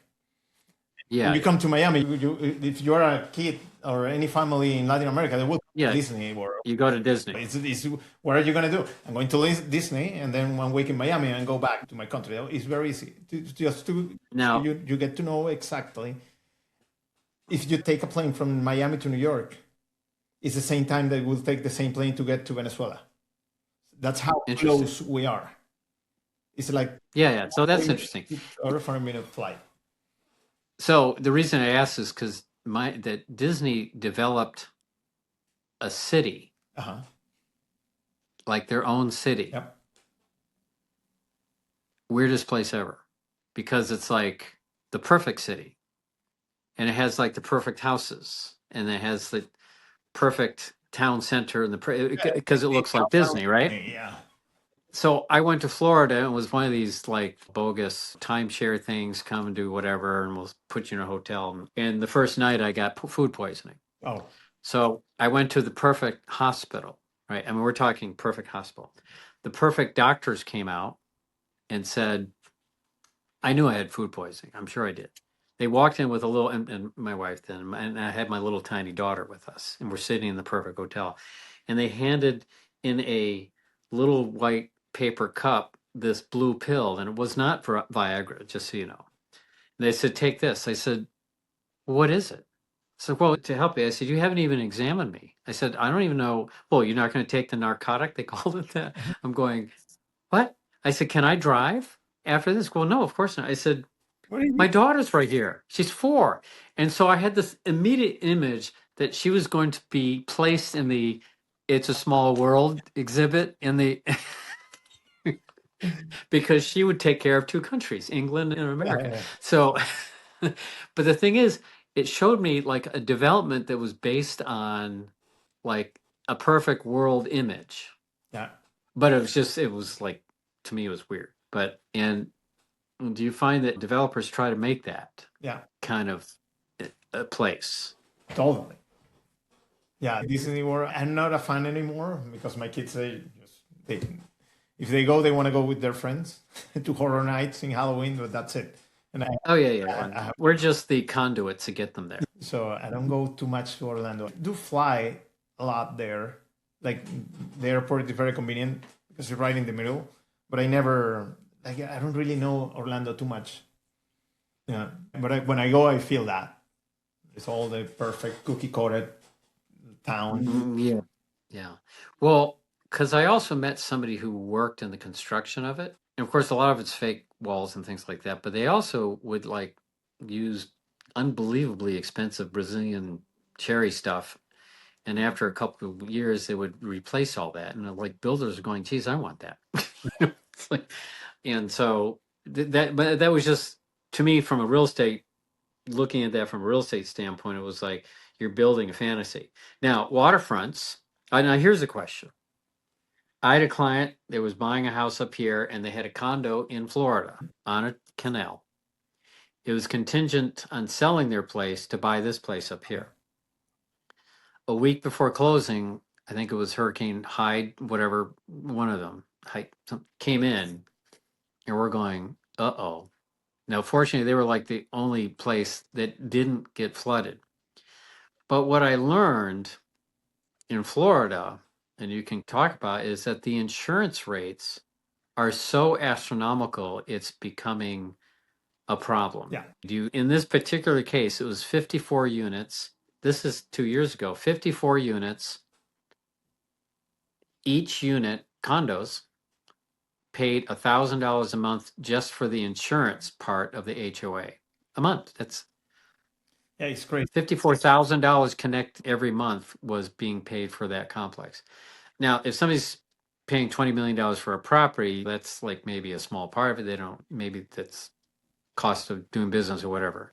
Yeah. When you come to Miami, if you're a kid or any family in Latin America, they will go to Disney. Or you go to Disney. It's, what are you going to do? I'm going to Disney and then 1 week in Miami and go back to my country. It's very easy. Now, you get to know exactly. If you take a plane from Miami to New York, it's the same time that it will take the same plane to get to Venezuela. That's how close we are. It's like So that's interesting. Or a 4-minute flight. So the reason I asked is because that Disney developed a city, like their own city. Yep. Weirdest place ever, because it's like the perfect city, and it has like the perfect houses, and it has the perfect town center, and because it looks like Disney, right? Yeah. So I went to Florida and it was one of these like bogus timeshare things, come and do whatever, and we'll put you in a hotel. And the first night I got food poisoning. Oh. So I went to the perfect hospital, right? I mean, we're talking perfect hospital. The perfect doctors came out and said, I knew I had food poisoning. I'm sure I did. They walked in with a little, and my wife then, and I had my little tiny daughter with us, and we're sitting in the perfect hotel. And they handed in a little white paper cup this blue pill, and it was not for Viagra, just so you know. And they said, take this. I said, what is it? So, well, to help you, I said, you haven't even examined me. I said, I don't even know. Well, you're not going to take the narcotic? They called it that. I'm going, what? I said, can I drive after this? Well, no, of course not. I said, my daughter's right here. She's 4. And so I had this immediate image that she was going to be placed in the It's a Small World exhibit in the because she would take care of 2 countries, England and America. Yeah. So, but the thing is, it showed me like a development that was based on like a perfect world image. Yeah. But it was like, to me, it was weird. But, and do you find that developers try to make that kind of a place? Totally. Yeah, Disney World. I'm not a fan anymore because my kids if they go, they want to go with their friends to horror nights in Halloween, but that's it. And we're just the conduit to get them there. So I don't go too much to Orlando. I do fly a lot there. Like the airport is very convenient because you're right in the middle. But I don't really know Orlando too much. Yeah, but when I go, I feel that it's all the perfect cookie-coated town. Yeah. Well, because I also met somebody who worked in the construction of it. And of course, a lot of it's fake walls and things like that. But they also would like use unbelievably expensive Brazilian cherry stuff. And after a couple of years, they would replace all that. And like builders are going, geez, I want that. And so that was just, to me, from a real estate, looking at that from a real estate standpoint, it was like you're building a fantasy. Now, waterfronts, now here's a question. I had a client that was buying a house up here and they had a condo in Florida on a canal. It was contingent on selling their place to buy this place up here. A week before closing, I think it was Hurricane Hyde, whatever, one of them came in, and we're going, uh-oh. Now, fortunately, they were like the only place that didn't get flooded. But what I learned in Florida, and you can talk about, is that the insurance rates are so astronomical, it's becoming a problem. Yeah. In this particular case, it was 54 units. This is 2 years ago, 54 units. Each unit, condos, paid $1,000 a month just for the insurance part of the HOA a month. That's it's crazy. $54,000 connect every month was being paid for that complex. Now, if somebody's paying $20 million for a property, that's like maybe a small part of it. They don't, maybe that's cost of doing business or whatever.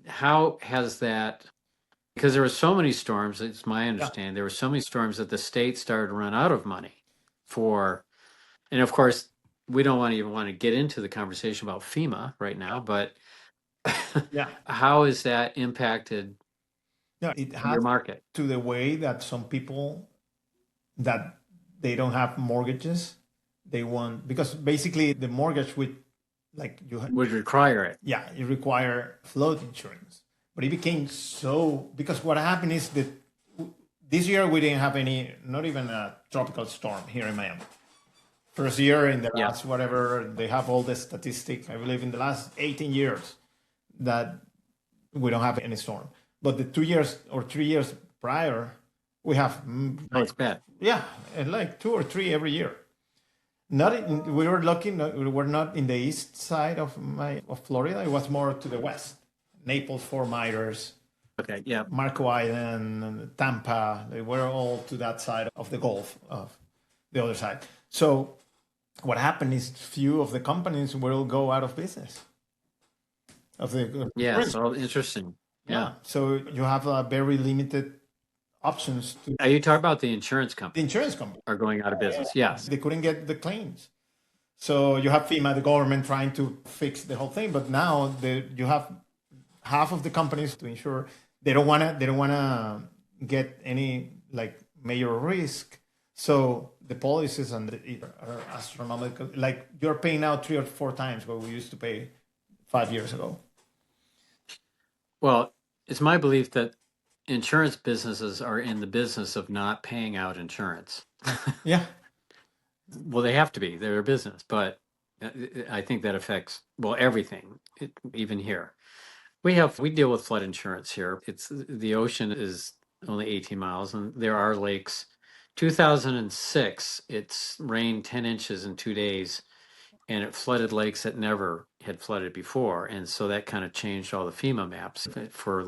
How has that, because there were so many storms, it's my understanding, there were so many storms that the state started to run out of money for, and of course, we don't even want to get into the conversation about FEMA right now, but how has that impacted it has your market? To the way that some people that they don't have mortgages, they want, because basically the mortgage would require it. Yeah, it require flood insurance. But it became so, because what happened is that this year we didn't have not even a tropical storm here in Miami. First year in the last whatever, they have all the statistics, I believe in the last 18 years that we don't have any storm. But the 2 years or 3 years prior, we have. Oh, it's bad. Yeah, and like 2 or 3 every year. We were lucky. We were not in the east side of Florida. It was more to the west, Naples, Fort Myers, Marco Island, Tampa. They were all to that side of the Gulf, of the other side. So what happened is few of the companies will go out of business. So interesting. Yeah. So you have a very limited options. Are you talking about the insurance company? The insurance company are going out of business. Yes. They couldn't get the claims. So you have FEMA, the government, trying to fix the whole thing. But now you have half of the companies to insure. They don't wanna get any like major risk. So the policies are astronomical. Like you're paying now 3 or 4 times what we used to pay 5 years ago. Well, it's my belief that insurance businesses are in the business of not paying out insurance. Yeah. Well, they have to be. They're a business, but I think that affects everything. Even here, we deal with flood insurance here. The ocean is only 18 miles, and there are lakes. 2006, it's rained 10 inches in 2 days, and it flooded lakes that never had flooded before, and so that kind of changed all the FEMA maps for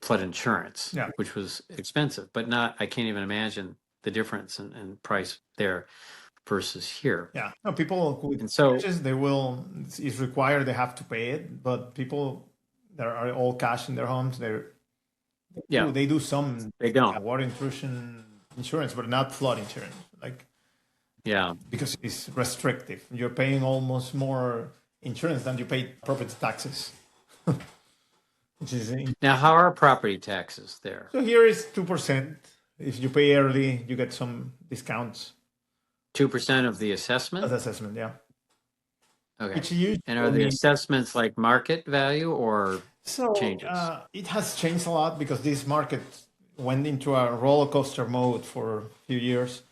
flood insurance, which was expensive, but I can't even imagine the difference in price there versus here. Yeah, no, people with it's required, they have to pay it, but people that are all cash in their homes, they do some water intrusion insurance, but not flood insurance, because it's restrictive. You're paying almost more insurance than you pay property taxes. Now, how are property taxes there? So here is 2%. If you pay early, you get some discounts. 2% of the assessment? Of the assessment, yeah. Okay. It's huge. And are the assessments like market value or changes? It has changed a lot because this market went into a roller coaster mode for a few years.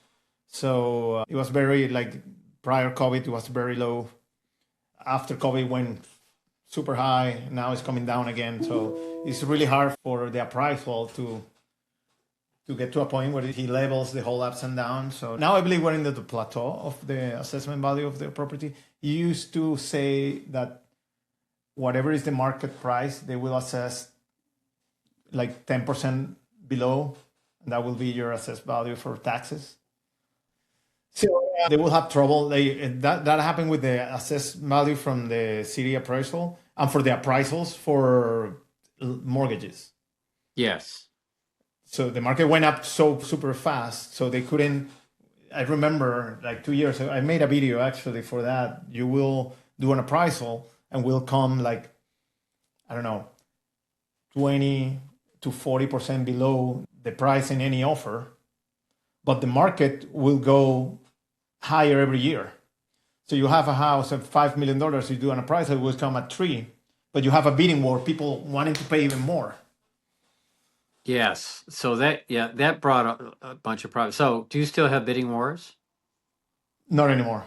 So it was very, prior COVID, it was very low. After COVID went super high. Now it's coming down again. So it's really hard for the appraisal to get to a point where he levels the whole ups and downs. So now I believe we're in the plateau of the assessment value of the property. You used to say that whatever is the market price, they will assess 10% below, and that will be your assessed value for taxes. So they will have trouble. That happened with the assessed value from the city appraisal and for the appraisals for mortgages. Yes. So the market went up so super fast, so they couldn't. I remember 2 years ago, I made a video actually for that. You will do an appraisal and will come 20 to 40% below the price in any offer, but the market will go higher every year. So you have a house of $5 million, you do an appraisal, it will come at 3, but you have a bidding war, people wanting to pay even more. Yes. So that brought a bunch of problems. So do you still have bidding wars? Not anymore.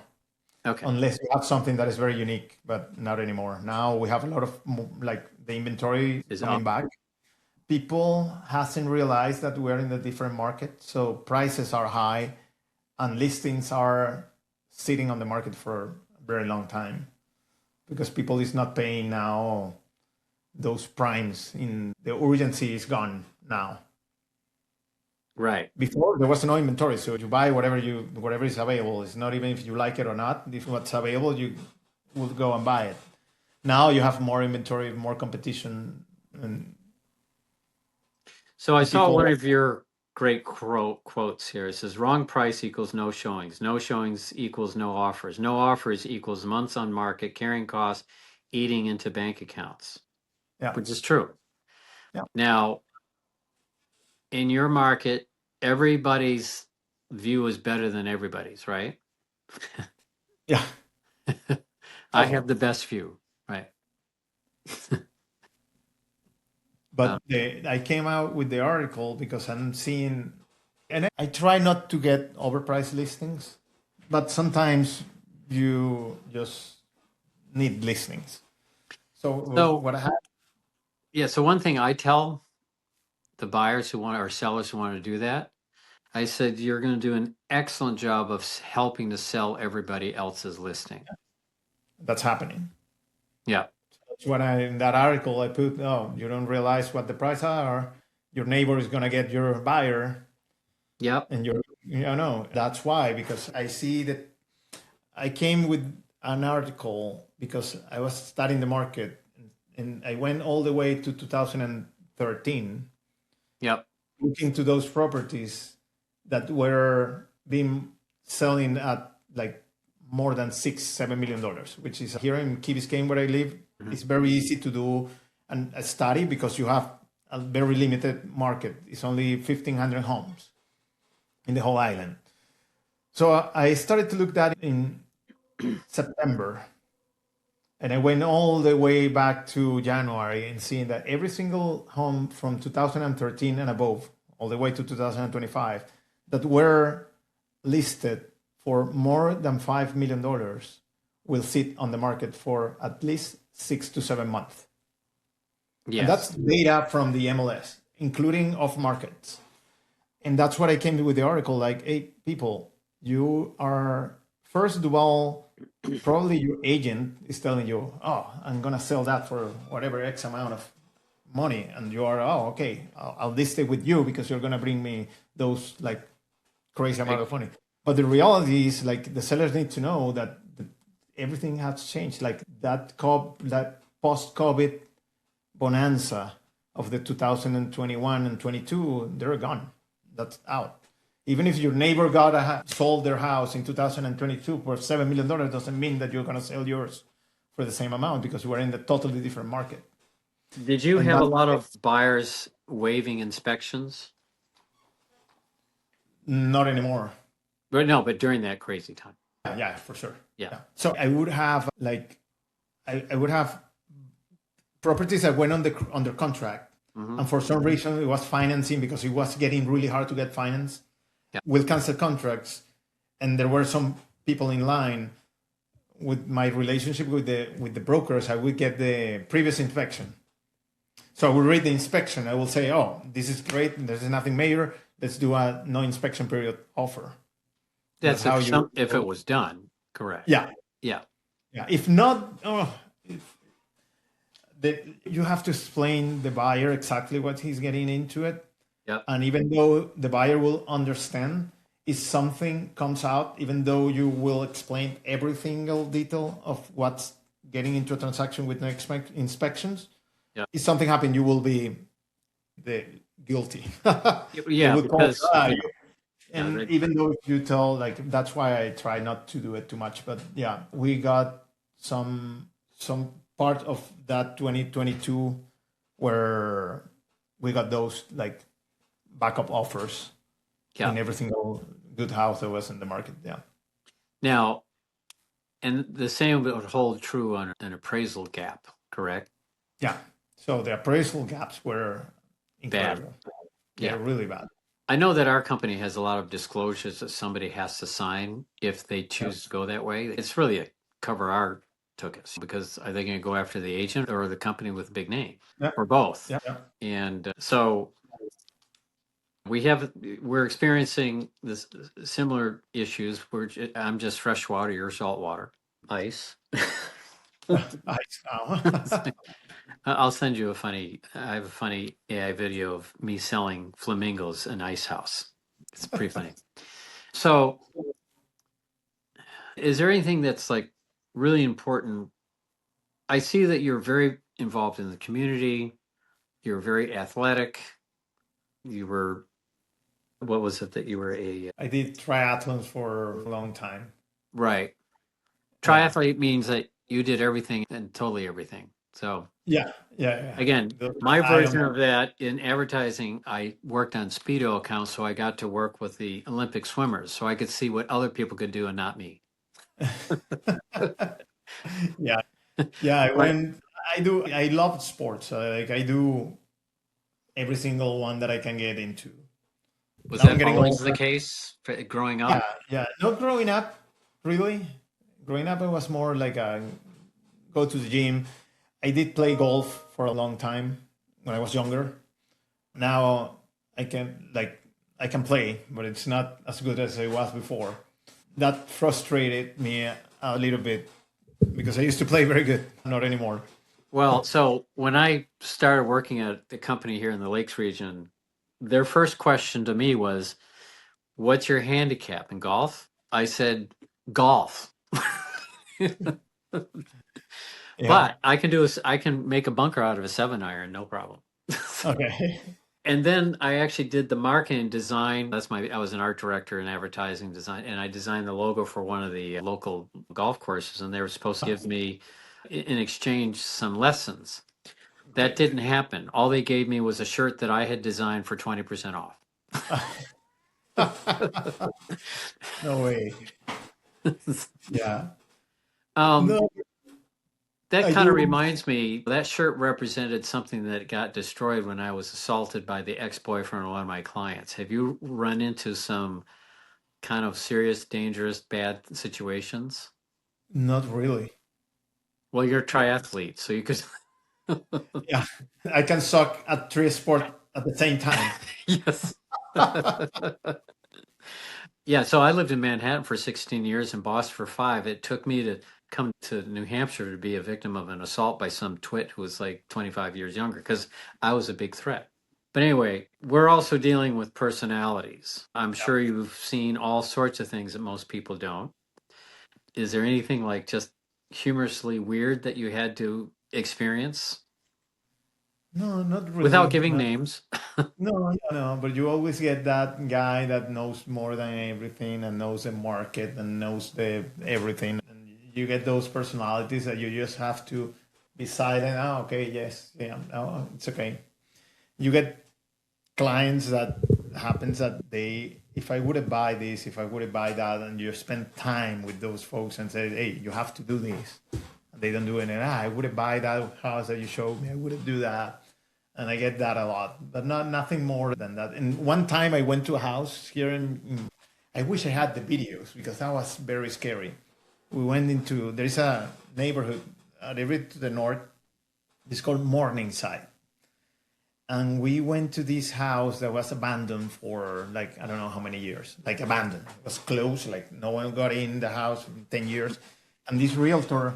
Okay. Unless you have something that is very unique, but not anymore. Now we have a lot of, the inventory is coming back. People hasn't realized that we're in a different market. So prices are high and listings are sitting on the market for a very long time because people is not paying now those primes. In the urgency is gone now. Right. Before there was no inventory, so you buy whatever is available. It's not even if you like it or not. If what's available, you will go and buy it. Now you have more inventory, more competition, and so I saw one of your great quotes here. It says, "Wrong price equals no showings. No showings equals no offers. No offers equals months on market, carrying costs, eating into bank accounts." Yeah, which is true. Yeah. Now, in your market, everybody's view is better than everybody's, right? Yeah. I have the best view, right? But I came out with the article because I'm seeing, and I try not to get overpriced listings, but sometimes you just need listings. So what I have. Yeah. So one thing I tell the buyers who want or sellers who want to do that, I said, you're going to do an excellent job of helping to sell everybody else's listing. That's happening. Yeah. That's what in that article I put, oh, you don't realize what the price are. Your neighbor is going to get your buyer. Yep. And that's why, because I see that I came with an article because I was studying the market and I went all the way to 2013. Yep. Looking to those properties that were being selling at like more than $6-7 million, which is here in Key Biscayne where I live. Mm-hmm. It's very easy to do a study because you have a very limited market. It's only 1,500 homes in the whole island. So I started to look that in September. And I went all the way back to January and seeing that every single home from 2013 and above, all the way to 2025, that were listed for more than $5 million will sit on the market for at least 6 to 7 months. Yes. And that's data from the MLS, including off markets. And that's what I came to with the article, like, hey, people, you are, first of all, probably your agent is telling you, oh, I'm going to sell that for whatever X amount of money. And you are, oh, okay, I'll list it with you because you're going to bring me those like crazy amount of money. But the reality is like the sellers need to know that everything has changed. Like that post-COVID bonanza of the 2021 and 22, they're gone. That's out. Even if your neighbor sold their house in 2022 for $7 million, doesn't mean that you're going to sell yours for the same amount because we're in a totally different market. Did you have a lot of buyers waiving inspections? Not anymore. But no, but during that crazy time. Yeah, for sure. Yeah. So I would have I would have properties that went under contract. Mm-hmm. And for some reason it was financing because it was getting really hard to get finance. Yeah. We'll cancel contracts, and there were some people in line. With my relationship with the brokers, I would get the previous inspection. So I will read the inspection. I will say, "Oh, this is great. There's nothing major. Let's do a no inspection period offer." That's if it was done correct. Yeah. If not, you have to explain the buyer exactly what he's getting into it. Yep. And even though the buyer will understand, if something comes out, even though you will explain every single detail of what's getting into a transaction with no inspections, if something happens, you will be the guilty. Yeah, because and even though you tell, like, that's why I try not to do it too much. But yeah, we got some part of that 2022 where we got those like backup offers in every single good house that was in the market. Yeah. Now, and the same would hold true on an appraisal gap, correct? Yeah. So the appraisal gaps were incredible. Bad. Yeah, really bad. I know that our company has a lot of disclosures that somebody has to sign if they choose to go that way. It's really a cover our tickets because are they going to go after the agent or the company with a big name or both? Yeah. And so we're experiencing this similar issues. I'm just fresh water, you're salt water, ice. Ice now. I'll send you I have a funny AI video of me selling flamingos in ice house. It's pretty funny. So is there anything that's like really important? I see that you're very involved in the community. You're very athletic. What was it that you were I did triathlons for a long time. Right. Yeah. Triathlete means that you did everything and totally everything. So Yeah. again, my version of that in advertising, I worked on Speedo accounts, so I got to work with the Olympic swimmers, so I could see what other people could do and not me. Yeah. Right. I love sports. I do every single one that I can get into. Was Now I'm that getting always the older. case growing up? Yeah. Not growing up, really. Growing up, it was more like go to the gym. I did play golf for a long time when I was younger. Now I can play, but it's not as good as it was before. That frustrated me a little bit because I used to play very good. Not anymore. Well, so when I started working at the company here in the Lakes region, their first question to me was, "What's your handicap in golf?" I said, "Golf." Yeah. But I can make a bunker out of a 7-iron, no problem. Okay. And then I actually did the marketing design. I was an art director in advertising design, and I designed the logo for one of the local golf courses, and they were supposed to give me, in exchange, some lessons. That didn't happen. All they gave me was a shirt that I had designed for 20% off. No way. Yeah. Um, No, that I kind of do. reminds me, that shirt represented something that got destroyed when I was assaulted by the ex-boyfriend of one of my clients. Have you run into some kind of serious, dangerous, bad situations? Not really. Well, you're a triathlete, so you could. Yeah. I can suck at three sports at the same time. Yes. Yeah, so I lived in Manhattan for 16 years and Boston for 5. It took me to come to New Hampshire to be a victim of an assault by some twit who was like 25 years younger because I was a big threat. But anyway, we're also dealing with personalities. I'm sure you've seen all sorts of things that most people don't. Is there anything like just humorously weird that you had to experience No, not without really. giving names? No. But you always get that guy that knows more than everything and knows the market and knows the everything. And you get those personalities that you just have to be silent. Oh, okay, yes, yeah, oh, it's okay. You get clients that happens that if I would buy this, if I would buy that, and you spend time with those folks and say, hey, you have to do this. And they don't do it. And I would buy that house that you showed me. I wouldn't do that. And I get that a lot, but nothing more than that. And one time I went to a house here I wish I had the videos because that was very scary. We went there is a neighborhood a little bit to the north. It's called Morningside. And we went to this house that was abandoned for like, I don't know how many years, like abandoned. It was closed, like no one got in the house in 10 years. And this realtor,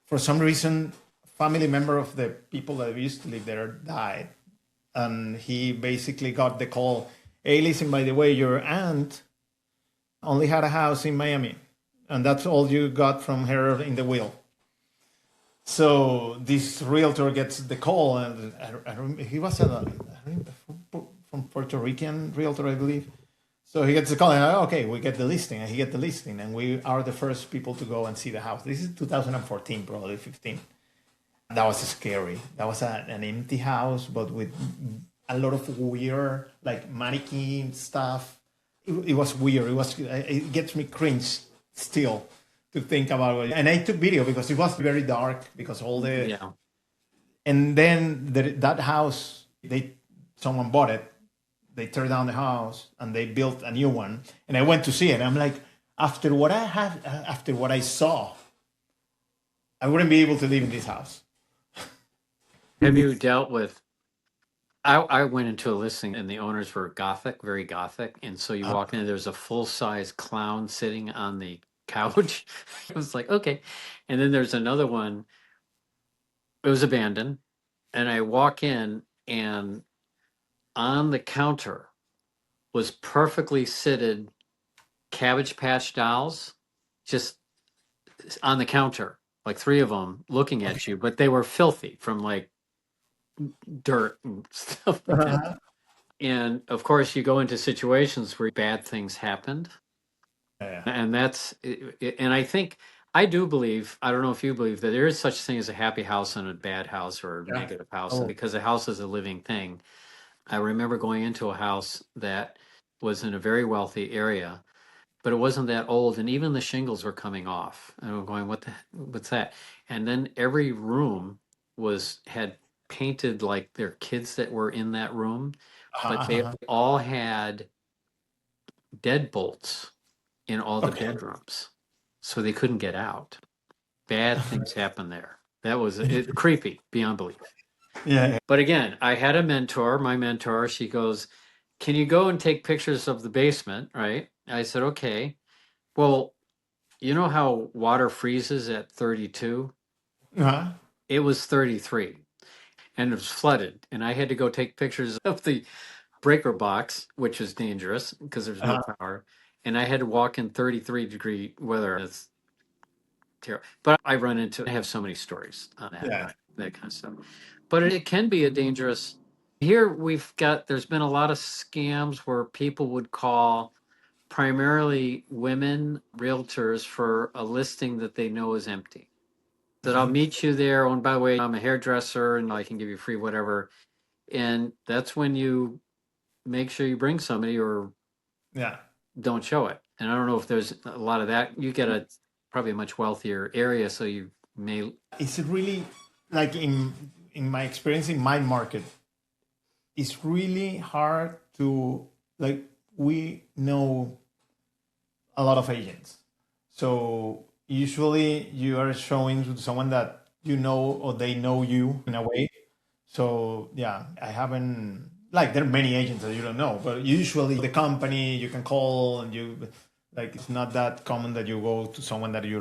for some reason, family member of the people that used to live there died. And he basically got the call, hey, listen, by the way, your aunt only had a house in Miami. And that's all you got from her in the will. So this realtor gets the call, and he was from Puerto Rican realtor, I believe. So he gets the call, and okay, we get the listing, and he gets the listing, and we are the first people to go and see the house. This is 2014, probably 15. That was scary. That was an empty house, but with a lot of weird, like mannequin stuff. It was weird. It gets me cringe still to think about it. And I took video because it was very dark because all the Yeah. And then that house, someone bought it. They tore down the house and they built a new one. And I went to see it. I'm like, after what I saw, I wouldn't be able to live in this house. Have you dealt with I went into a listing and the owners were Gothic, very Gothic. And so you walk in, there's a full size clown sitting on the couch. I was like, okay. And then there's another one, it was abandoned. And I walk in, and on the counter was perfectly sitted Cabbage Patch dolls, just on the counter, like three of them looking at you, but they were filthy from like dirt and stuff like that. Uh-huh. And of course, you go into situations where bad things happened. Yeah. And and I think, I do believe, I don't know if you believe, that there is such thing as a happy house and a bad house or a Yeah. negative house. And Oh. because a house is a living thing, I remember going into a house that was in a very wealthy area, but it wasn't that old, and even the shingles were coming off. And I'm going, what's that? And then every room had painted like their kids that were in that room, but they Uh-huh. all had deadbolts in all the Okay. bedrooms, so they couldn't get out. Bad things happened there. That was creepy beyond belief. Yeah. But again, I had a mentor, my mentor, she goes, can you go and take pictures of the basement? Right? I said, okay. Well, you know how water freezes at 32? Uh-huh. It was 33 and it was flooded. And I had to go take pictures of the breaker box, which is dangerous because there's no Uh-huh. power. And I had to walk in 33-degree weather. It's terrible. But I have so many stories on Yeah. that kind of stuff. But it can be a dangerous. Here there's been a lot of scams where people would call primarily women realtors for a listing that they know is empty. That I'll Mhm. meet you there. Oh, and by the way, I'm a hairdresser and I can give you free whatever. And that's when you make sure you bring somebody or Yeah. don't show it. And I don't know if there's a lot of that. You get probably a much wealthier area, so you may. Is it really like in my experience in my market? It's really hard to like we know a lot of agents, so usually you are showing to someone that you know or they know you in a way. So yeah, I haven't like there are many agents that you don't know, but usually the company you can call and you like it's not that common that you go to someone that you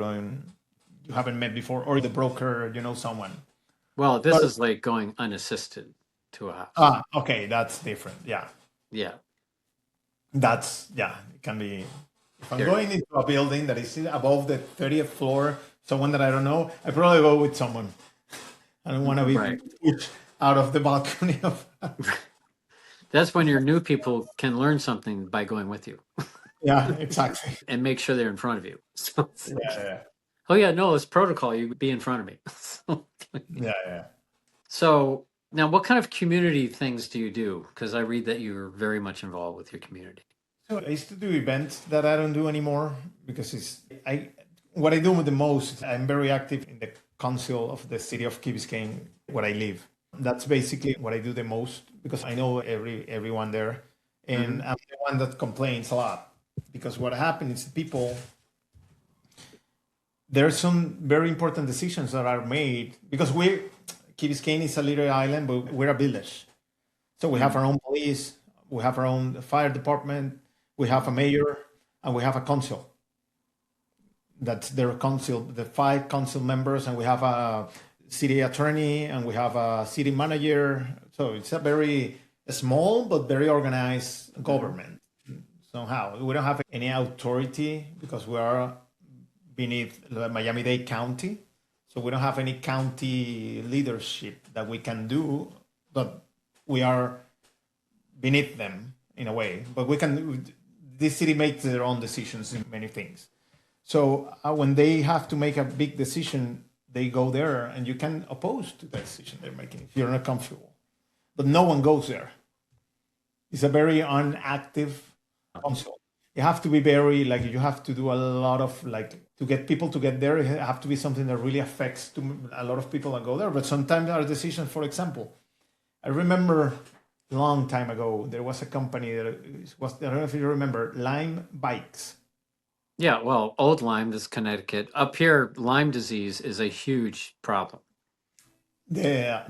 haven't met before or the broker you know someone. Well, this But is like going unassisted to a house. okay, that's different. Yeah, Yeah. that's yeah, it can be. If I'm There. going into a building that is above the 30th floor, someone that I don't know, I probably go with someone. I don't want to be Right. pushed out of the balcony of. That's when your new people can learn something by going with you Yeah, exactly. and make sure they're in front of you. So it's Yeah, like, yeah, oh yeah, no, it's protocol. You be in front of me. yeah, yeah. So now, what kind of community things do you do? Because I read that you're very much involved with your community. So I used to do events that I don't do anymore because it's I. What I do the most, I'm very active in the council of the city of Key Biscayne, where I live. That's basically what I do the most because I know everyone there, Mm-hmm. and I'm the one that complains a lot because what happens is people there are some very important decisions that are made because Key Biscayne is a little island, but we're a village. So we have our own police, we have our own fire department, we have a mayor, and we have a council. That's their council, the five council members, and we have a city attorney, and we have a city manager. So it's a very small but very organized government. Somehow we don't have any authority because we are beneath the Miami-Dade County. So we don't have any county leadership that we can do, but we are beneath them in a way. But we can, this city makes their own decisions in many things. So when they have to make a big decision, they go there and you can oppose to that decision they're making if you're not comfortable. But no one goes there. It's a very unactive council. You have to be very like you have to do a lot of like to get people to get there. It have to be something that really affects to a lot of people that go there. But sometimes there are decisions. For example, I remember a long time ago there was a company that was I don't know if you remember Lime Bikes. Yeah, well, Old Lyme, this is Connecticut. Up here, Lyme disease is a huge problem. The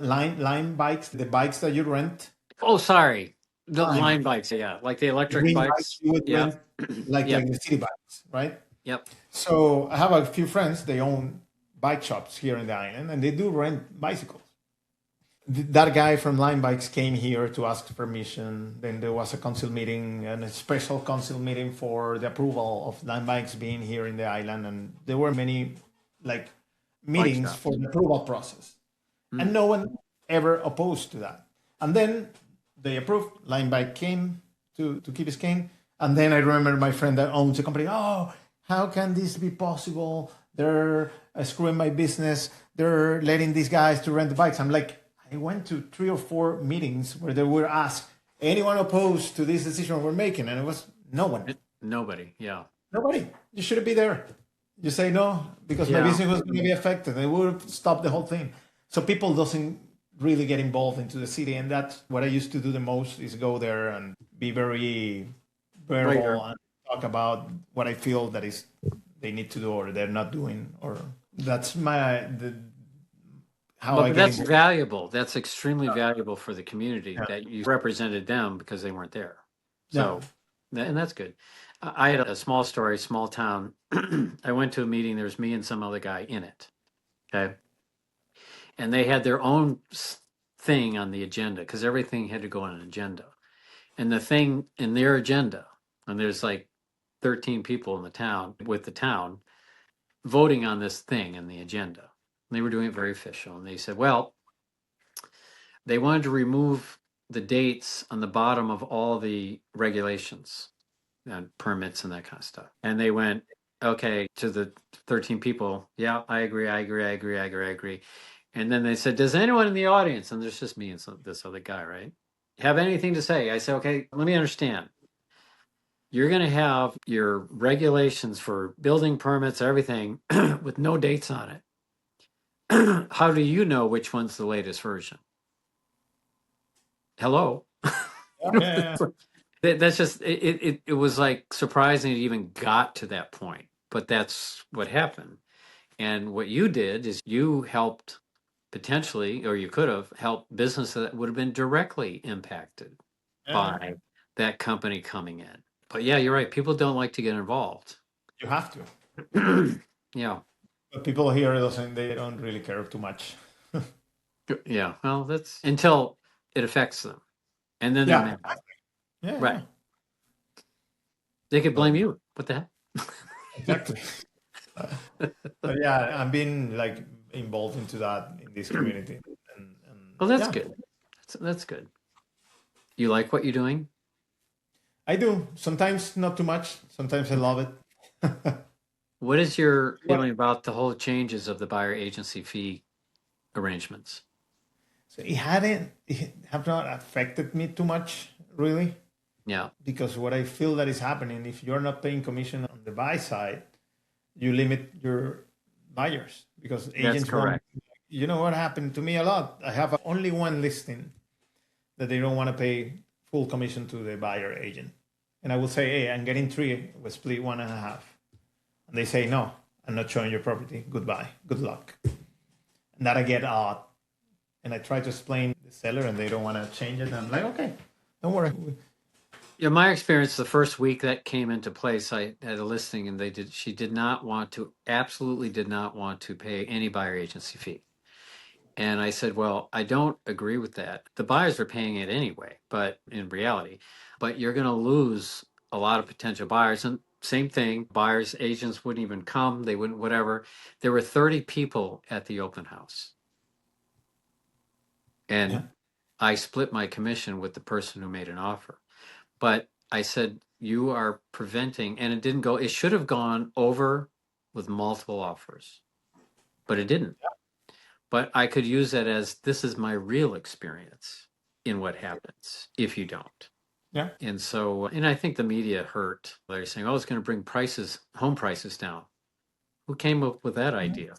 line bikes, the bikes that you rent. Oh, sorry. The Line. line bikes, yeah, like the electric Green bikes. bikes you would Yeah. rent, like Yep. the city bikes, right? Yep. So I have a few friends. They own bike shops here in the island, and they do rent bicycles. That guy from Line Bikes came here to ask permission. Then there was a council meeting and a special council meeting for the approval of Line Bikes being here in the island. And there were many like meetings for the approval process. And no one ever opposed to that. And then they approved. Line Bike came to Key Biscayne. And then I remember my friend that owns the company. Oh, how can this be possible? They're screwing my business. They're letting these guys to rent the bikes. I'm like, I went to 3 or 4 meetings where they were asked, anyone opposed to this decision we're making? And it was no one. Nobody, yeah. Nobody. You shouldn't be there. You say no, because my business was going to be affected. It would stop the whole thing. So people doesn't really get involved into the city. And that's what I used to do the most, is go there and be very verbal and talk about what I feel that is they need to do or they're not doing. Or that's that's valuable. That's extremely valuable for the community that you represented them because they weren't there. So, and that's good. I had a small story, small town. I went to a meeting. There was me and some other guy in it. Okay. And they had their own thing on the agenda because everything had to go on an agenda. And the thing in their agenda, and there's like 13 people in the town with the town voting on this thing in the agenda. And they were doing it very official. And they said, well, they wanted to remove the dates on the bottom of all the regulations and permits and that kind of stuff. And they went, okay, to the 13 people. Yeah, I agree. And then they said, does anyone in the audience, and there's just me and this other guy, right, have anything to say? I said, okay, let me understand. You're going to have your regulations for building permits, everything with no dates on it. How do you know which one's the latest version? Hello. Yeah. That's just it was like surprising it even got to that point, but that's what happened. And what you did is you helped potentially, or you could have helped businesses that would have been directly impacted by that company coming in. But yeah, you're right. People don't like to get involved. You have to. Yeah. But people here they don't really care too much. Yeah. Well, that's until it affects them. And then they're mad. Yeah. Right. They could blame you. What the heck? Exactly. But yeah, I'm being like involved into that in this community. And well, that's good. That's good. You like what you're doing? I do. Sometimes not too much. Sometimes I love it. What is your feeling about the whole changes of the buyer agency fee arrangements? So it have not affected me too much, really. Yeah. Because what I feel that is happening, if you're not paying commission on the buy side, you limit your buyers because agents. That's correct. You know what happened to me a lot? I have only one listing that they don't want to pay full commission to the buyer agent. And I will say, hey, I'm getting 3, we split 1.5. And they say, no, I'm not showing your property. Goodbye. Good luck. And that I get odd. And I try to explain the seller and they don't want to change it. And I'm like, okay, don't worry. Yeah, my experience, the first week that came into place, I had a listing and she absolutely did not want to pay any buyer agency fee. And I said, well, I don't agree with that. The buyers are paying it anyway, but in reality, but you're going to lose a lot of potential buyers. And same thing, buyers, agents wouldn't even come. They wouldn't, whatever. There were 30 people at the open house. And I split my commission with the person who made an offer. But I said, you are preventing, and it should have gone over with multiple offers, but it didn't. Yeah. But I could use that as, this is my real experience in what happens if you don't. Yeah. And so, and I think the media hurt. They're saying, oh, it's going to bring home prices down. Who came up with that idea?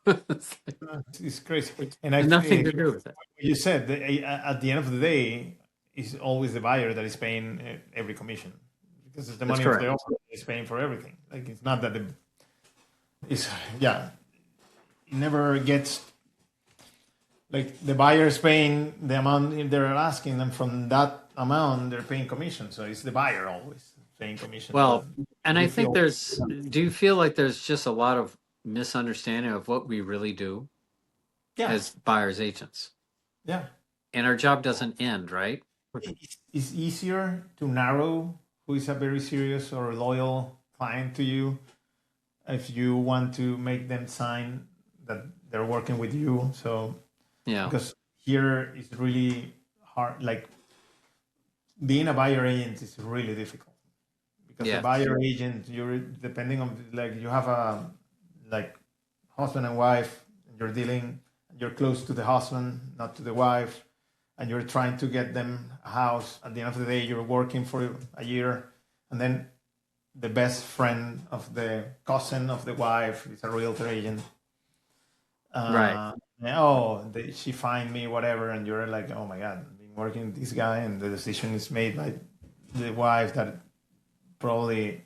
It's crazy. And nothing to do with it. You said that at the end of the day, it's always the buyer that is paying every commission because it's the money of the offer is paying for everything. Like it's not that it never gets like the buyer is paying the amount they're asking, and from that amount they're paying commission. So it's the buyer always paying commission. Well, and I think feel, do you feel like there's just a lot of misunderstanding of what we really do as buyer's agents? Yeah. And our job doesn't end, right? It's easier to narrow who is a very serious or loyal client to you if you want to make them sign that they're working with you. So, because here it's really hard, like being a buyer agent is really difficult because the buyer agent, you're depending on, like, you have a, like, husband and wife, and you're close to the husband, not to the wife, and you're trying to get them a house. At the end of the day, you're working for a year, and then the best friend of the cousin of the wife is a realtor agent. Right. She find me, whatever, and you're like, oh my God, I've been working with this guy, and the decision is made by the wife that probably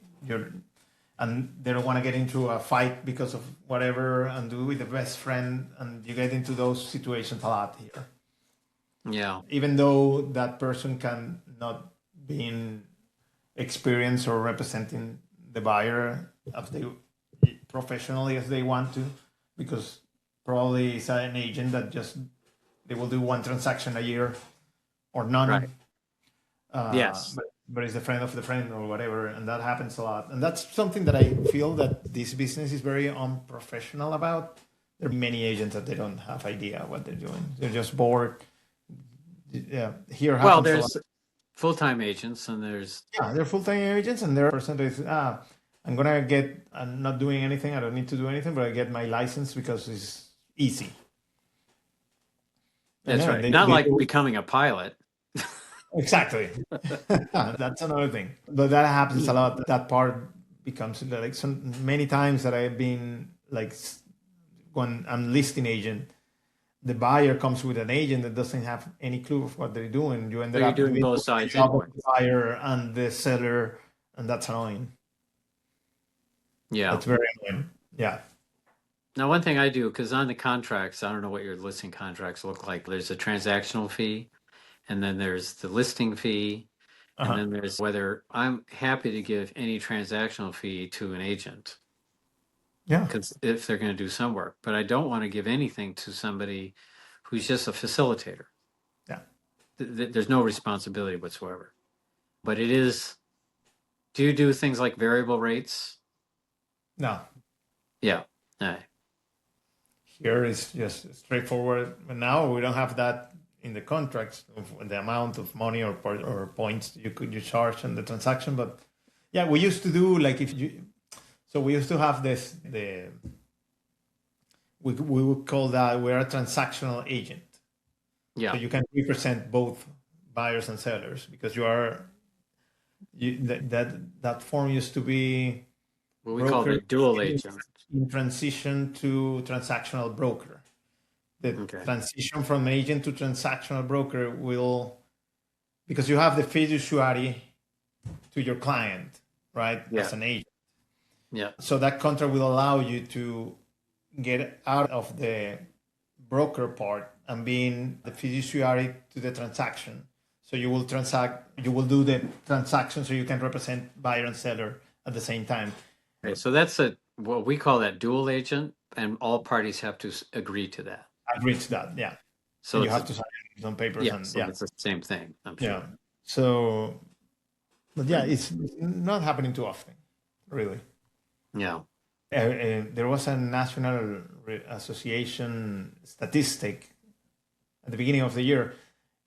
and they don't want to get into a fight because of whatever, and do with the best friend, and you get into those situations a lot here. Yeah. Even though that person can not be experienced or representing the buyer as they professionally as they want to, because probably it's an agent that just they will do one transaction a year or none. Right. Yes. But it's the friend of the friend or whatever, and that happens a lot. And that's something that I feel that this business is very unprofessional about. There are many agents that they don't have idea what they're doing. They're just bored. Yeah, here. Well, there's full-time agents, and there's they're full-time agents, and there are person that is I'm not doing anything. I don't need to do anything, but I get my license because it's easy. That's right. Not like becoming a pilot. Exactly. That's another thing. But that happens a lot. That part becomes like many times that I've been like, when I'm listing agent, the buyer comes with an agent that doesn't have any clue of what they're doing. You ended up doing both sides. The buyer and the seller, and that's annoying. Yeah. That's very annoying. Yeah. Now, one thing I do, because on the contracts, I don't know what your listing contracts look like. There's a transactional fee, and then there's the listing fee, and then there's whether I'm happy to give any transactional fee to an agent. Yeah. Because if they're going to do some work, but I don't want to give anything to somebody who's just a facilitator. Yeah. There's no responsibility whatsoever. But it is, do you do things like variable rates? No. Yeah. All right. Here is just straightforward. But now we don't have that in the contracts of the amount of money or points you charge on the transaction. But yeah, we used to do like so we used to have this we would call that we're a transactional agent. Yeah. So you can represent both buyers and sellers because that form used to be what we call the dual agent. In transition to transactional broker. The transition from agent to transactional broker will, because you have the fiduciary to your client, right? Yeah. As an agent. Yeah. So that contract will allow you to get out of the broker part and being the fiduciary to the transaction. So you will do the transaction so you can represent buyer and seller at the same time. Okay, so that's what we call that dual agent, and all parties have to agree to that. Agree to that, yeah. So you have to sign some papers. Yeah, so it's the same thing, I'm sure. Yeah. So, but yeah, it's not happening too often, really. Yeah. There was a National Association statistic at the beginning of the year.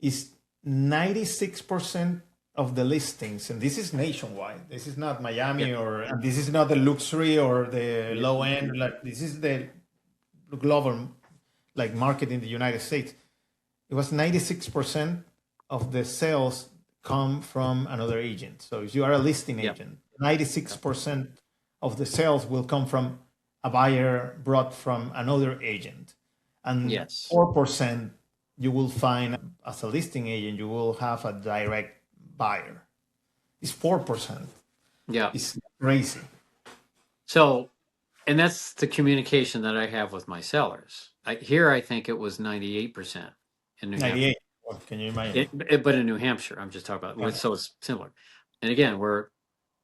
Is 96% of the listings, and this is nationwide. This is not Miami and this is not the luxury or the low end. Like this is the global market in the United States. It was 96% of the sales come from another agent. So if you are a listing agent, 96% of the sales will come from a buyer brought from another agent, and 4% you will find as a listing agent. You will have a direct buyer. It's 4%. Yeah, it's crazy. So And that's the communication that I have with my sellers. Here, I think it was 98% in New Hampshire. 98. Well, can you imagine? But in New Hampshire, I'm just talking about. So it's similar. And again, we're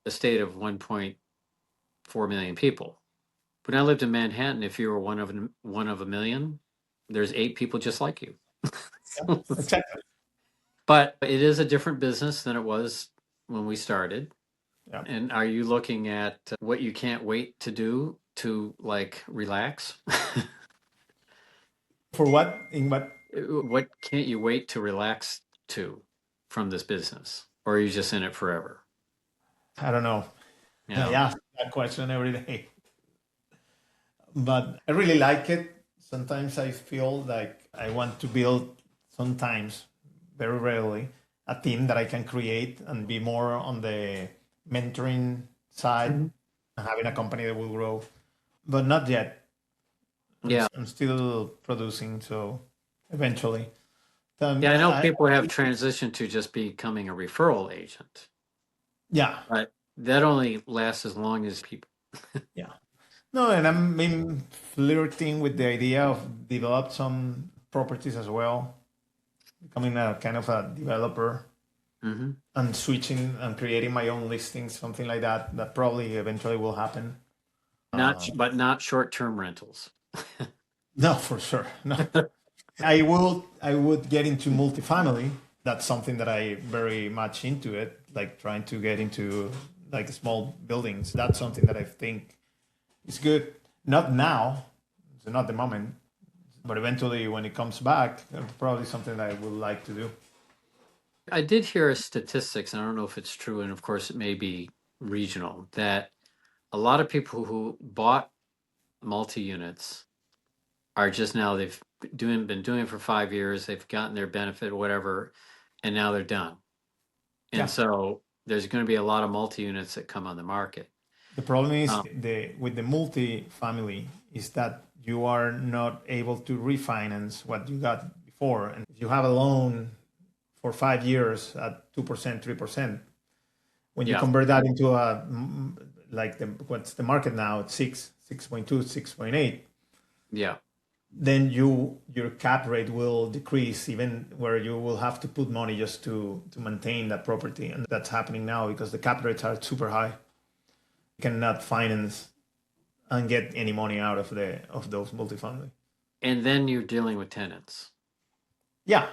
a state of 1.4 million people. When I lived in Manhattan, if you were one of a million, there's 8 people just like you. Yeah, exactly. But it is a different business than it was when we started. Yeah. And are you looking at what you can't wait to do to like relax? For what? In what? What can't you wait to relax to from this business? Or are you just in it forever? I don't know. Yeah. I ask that question every day. But I really like it. Sometimes I feel like I want to build, sometimes, very rarely, a team that I can create and be more on the mentoring side, and having a company that will grow. But not yet. I'm still producing, so eventually. I know people have transitioned to just becoming a referral agent. Yeah. But that only lasts as long as people. Yeah. No, and I'm been flirting with the idea of develop some properties as well, becoming a kind of a developer, and switching and creating my own listings, something like that. That probably eventually will happen. But not short-term rentals. No, for sure. No. I would get into multifamily. That's something that I very much into it, like trying to get into like small buildings. That's something that I think is good. Not now, so not the moment, but eventually when it comes back, probably something that I would like to do. I did hear statistics, and I don't know if it's true, and of course it may be regional, that a lot of people who bought multi-units are just now they've been doing it for 5 years, they've gotten their benefit or whatever, and now they're done. And so there's going to be a lot of multi-units that come on the market. The problem is with the multi-family is that you are not able to refinance what you got before. And if you have a loan for 5 years at 2%, 3%, when you convert that into a what's the market now, it's 6.2, 6.8. Yeah. Then your cap rate will decrease, even where you will have to put money just to maintain that property. And that's happening now because the cap rates are super high. You cannot finance and get any money out of those multifamily. And then you're dealing with tenants. Yeah.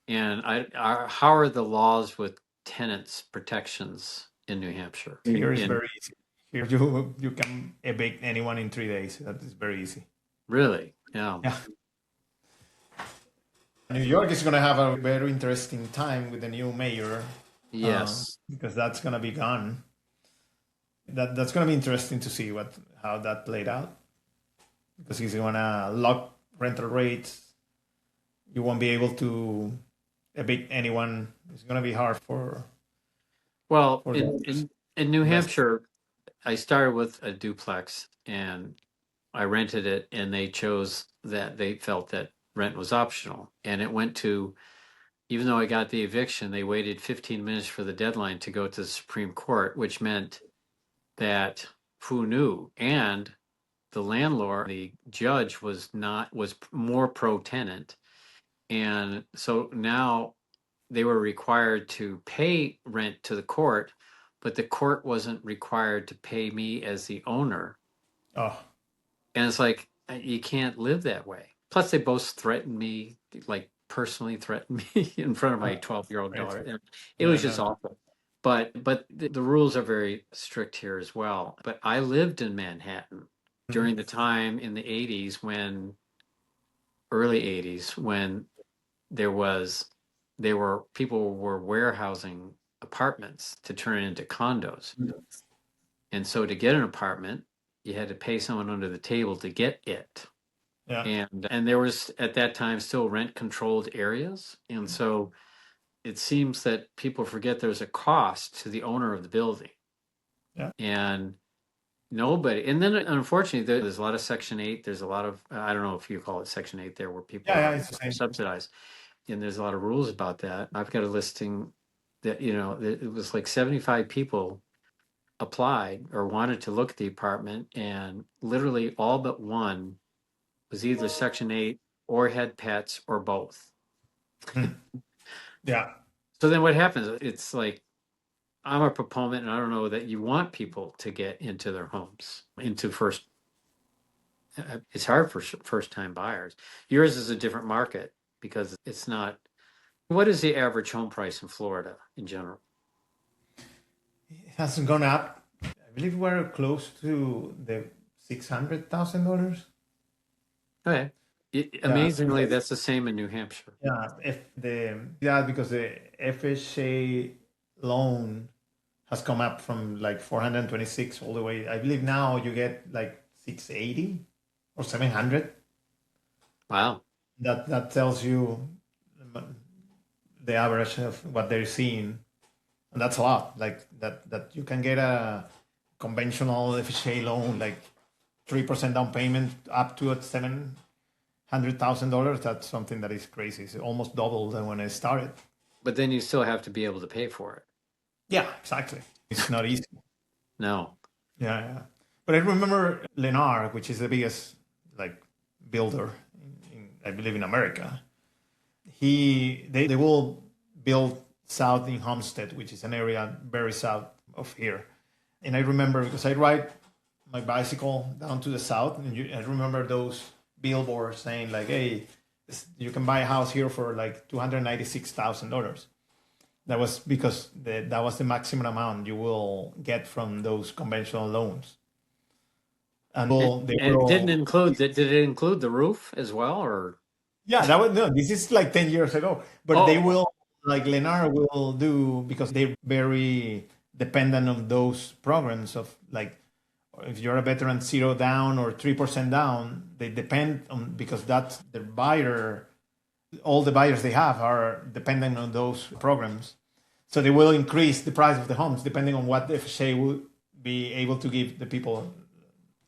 And how are the laws with tenants protections in New Hampshire? Here is very easy. Here you can evict anyone in 3 days. That is very easy. Really? Yeah. New York is going to have a very interesting time with the new mayor. Yes. Because that's going to be gone. That's going to be interesting to see how that played out. Because he's going to lock rental rates. You won't be able to evict anyone. It's going to be hard for. Well, in New Hampshire, I started with a duplex and I rented it, and they felt that rent was optional. And it went to, even though I got the eviction, they waited 15 minutes for the deadline to go to the Supreme Court, which meant that who knew? And the landlord, the judge was more pro-tenant. And so now they were required to pay rent to the court, but the court wasn't required to pay me as the owner. Oh. And it's like, you can't live that way. Plus, they both threatened me, like personally threatened me in front of my 12-year-old daughter. It was just awful. But the rules are very strict here as well. But I lived in Manhattan during the time in the 80s early 80s, when people were warehousing apartments to turn it into condos. And so to get an apartment, you had to pay someone under the table to get it. Yeah. And there was at that time still rent controlled areas. And so it seems that people forget there's a cost to the owner of the building. Yeah. And then unfortunately there's a lot of Section 8. There's a lot of, I don't know if you call it Section 8 there, where people are subsidized. And there's a lot of rules about that. I've got a listing that, it was like 75 people applied or wanted to look at the apartment, and literally all but one was either Section 8 or had pets or both. Yeah. So then what happens? It's like, I'm a proponent, and I don't know that you want people to get into their homes, into first. It's hard for first-time buyers. Yours is a different market because it's not. What is the average home price in Florida in general? It hasn't gone up. I believe we're close to the $600,000. Okay. Yeah. Amazingly, that's the same in New Hampshire. Because the FHA loan has come up from like 426 all the way. I believe now you get like 680 or 700. Wow. That tells you the average of what they're seeing, and that's a lot. Like that you can get a conventional FHA loan like 3% down payment up to $700,000. That's something that is crazy. It's almost double than when I started. But then you still have to be able to pay for it. Yeah, exactly. It's not easy. No. Yeah. But I remember Lennar, which is the biggest like builder, I believe, in America. They will build south in Homestead, which is an area very south of here. And I remember because I ride my bicycle down to the south, and I remember those billboards saying like, "Hey, you can buy a house here for like $296,000." That was because that was the maximum amount you will get from those conventional loans. And it didn't include that. Did it include the roof as well, or? Yeah, this is like 10 years ago. But they will, like Lennar will do, because they're very dependent on those programs of like, if you're a veteran, 0 down or 3% down, they depend on, because that's their buyer. All the buyers they have are dependent on those programs. So they will increase the price of the homes depending on what the FHA will be able to give the people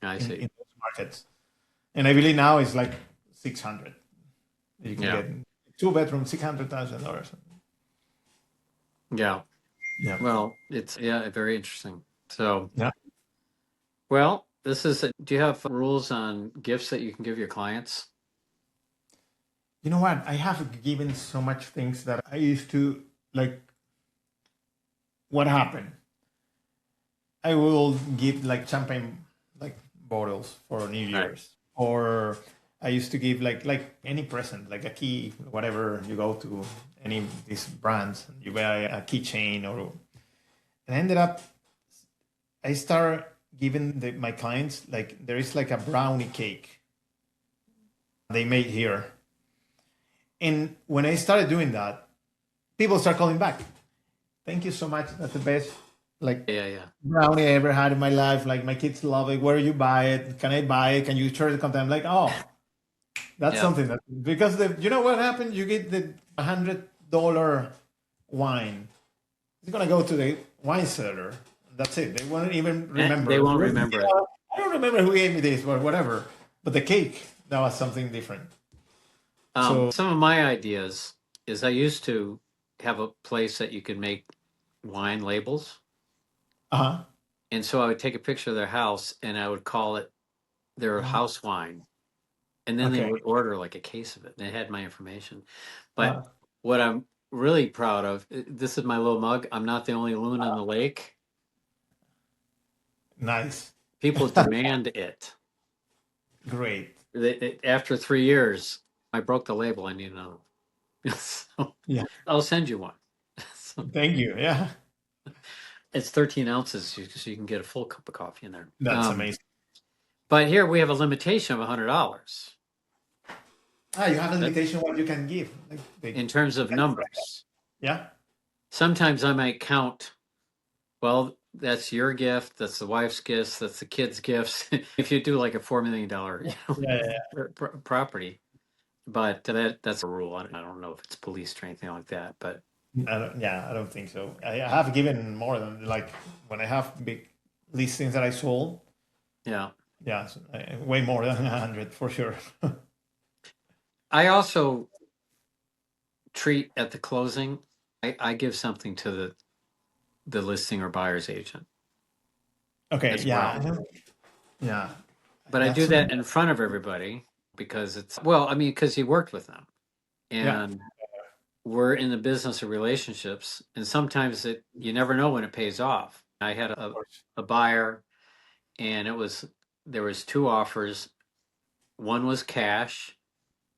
in those markets. And I believe now it's like 600. You can get 2-bedroom, $600,000. Yeah. Yeah. Well, it's very interesting. So yeah. Well, do you have rules on gifts that you can give your clients? You know what? I have given so much things that I used to like. What happened? I will give like champagne, like bottles for New Year's, or I used to give like any present, like a key, whatever. You go to any of these brands, you buy a keychain, and I ended up. I start giving my clients, like, there is like a brownie cake they made here, and when I started doing that, people start calling back. Thank you so much. That's the best brownie I ever had in my life. Like, my kids love it. Where you buy it? Can I buy it? Can you charge the company? I'm like, oh, that's something that, because you know what happened? You get the $100 wine. It's gonna go to the wine cellar. That's it. They won't even remember. They won't remember it. I don't remember who gave me this or whatever. But the cake, that was something different. Some of my ideas is I used to have a place that you could make wine labels. And so I would take a picture of their house and I would call it their house wine. And then they would order like a case of it. They had my information. But what I'm really proud of, this is my little mug. I'm not the only loon on the lake. Nice. People demand it. Great. After 3 years, I broke the label. I need another. So, I'll send you one. Thank you. Yeah. It's 13 ounces, so you can get a full cup of coffee in there. That's amazing. But here we have a limitation of $100. You have a limitation what you can give. In terms of numbers. Yeah. Sometimes I might count, well, that's your gift, that's the wife's gifts, that's the kids' gifts. If you do like a $4 million property. But that's a rule. I don't know if it's policed or anything like that. But I don't think so. I have given more than, like, when I have big listings that I sold. Yeah, way more than 100 for sure. I also treat at the closing. I give something to the listing or buyer's agent. Okay. as Yeah. well. Yeah. But I do That's that in front of everybody because it's, well, I mean, because he worked with them. yeah. And we're in the business of relationships. And sometimes you never know when it pays off. I had Of course. a buyer, and there was two offers. One was cash.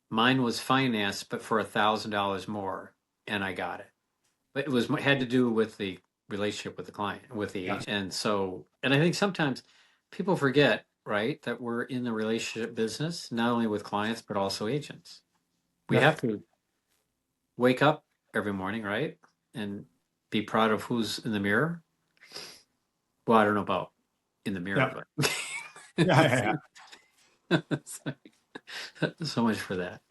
Mine was financed, but for $1,000 more, and I got it. But had to do with the relationship with the client, with the Yeah. agent. And I think sometimes people forget, right, that we're in the relationship business, not only with clients, but also agents. We Yeah. have to wake up every morning, right? And be proud of who's in the mirror. Well, I don't know about in the mirror, Yeah. but Yeah. so much for that.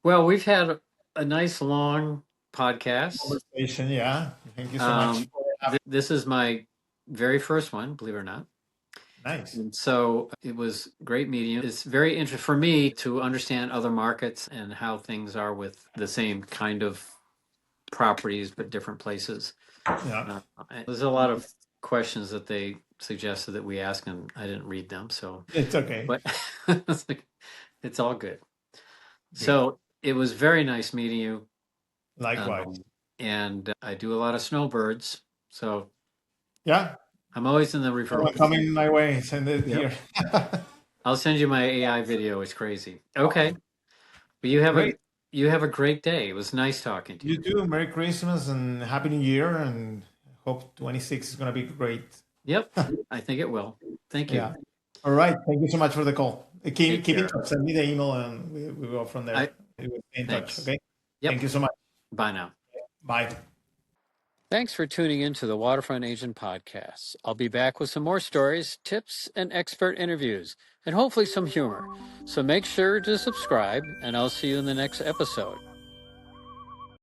Well, we've had a nice long podcast. Conversation. Yeah. Thank you so much for having. This is my very first one, believe it or not. Nice. And so it was great meeting you. It's very interesting for me to understand other markets and how things are with the same kind of properties, but different places. Yeah. There's a lot of questions that they suggested that we ask, and I didn't read them. So, It's okay. but it's all good. Good. So it was very nice meeting you. Likewise. And I do a lot of snowbirds. So Yeah. I'm always in the referral. Coming my way. Send it Yep. here. I'll send you my AI video. It's crazy. Okay. But you have a great day. It was nice talking to you. You too. Merry Christmas and Happy New Year, and hope 26 is going to be great. Yep. I think it will. Thank you. Yeah. All right. Thank you so much for the call. Keep in care. touch. Send me the email and we go from there. We will stay in touch. Okay. Yep. Thank you so much. Bye now. Bye. Thanks for tuning in to the Waterfront Agent podcast. I'll be back with some more stories, tips, and expert interviews, and hopefully some humor. So make sure to subscribe, and I'll see you in the next episode.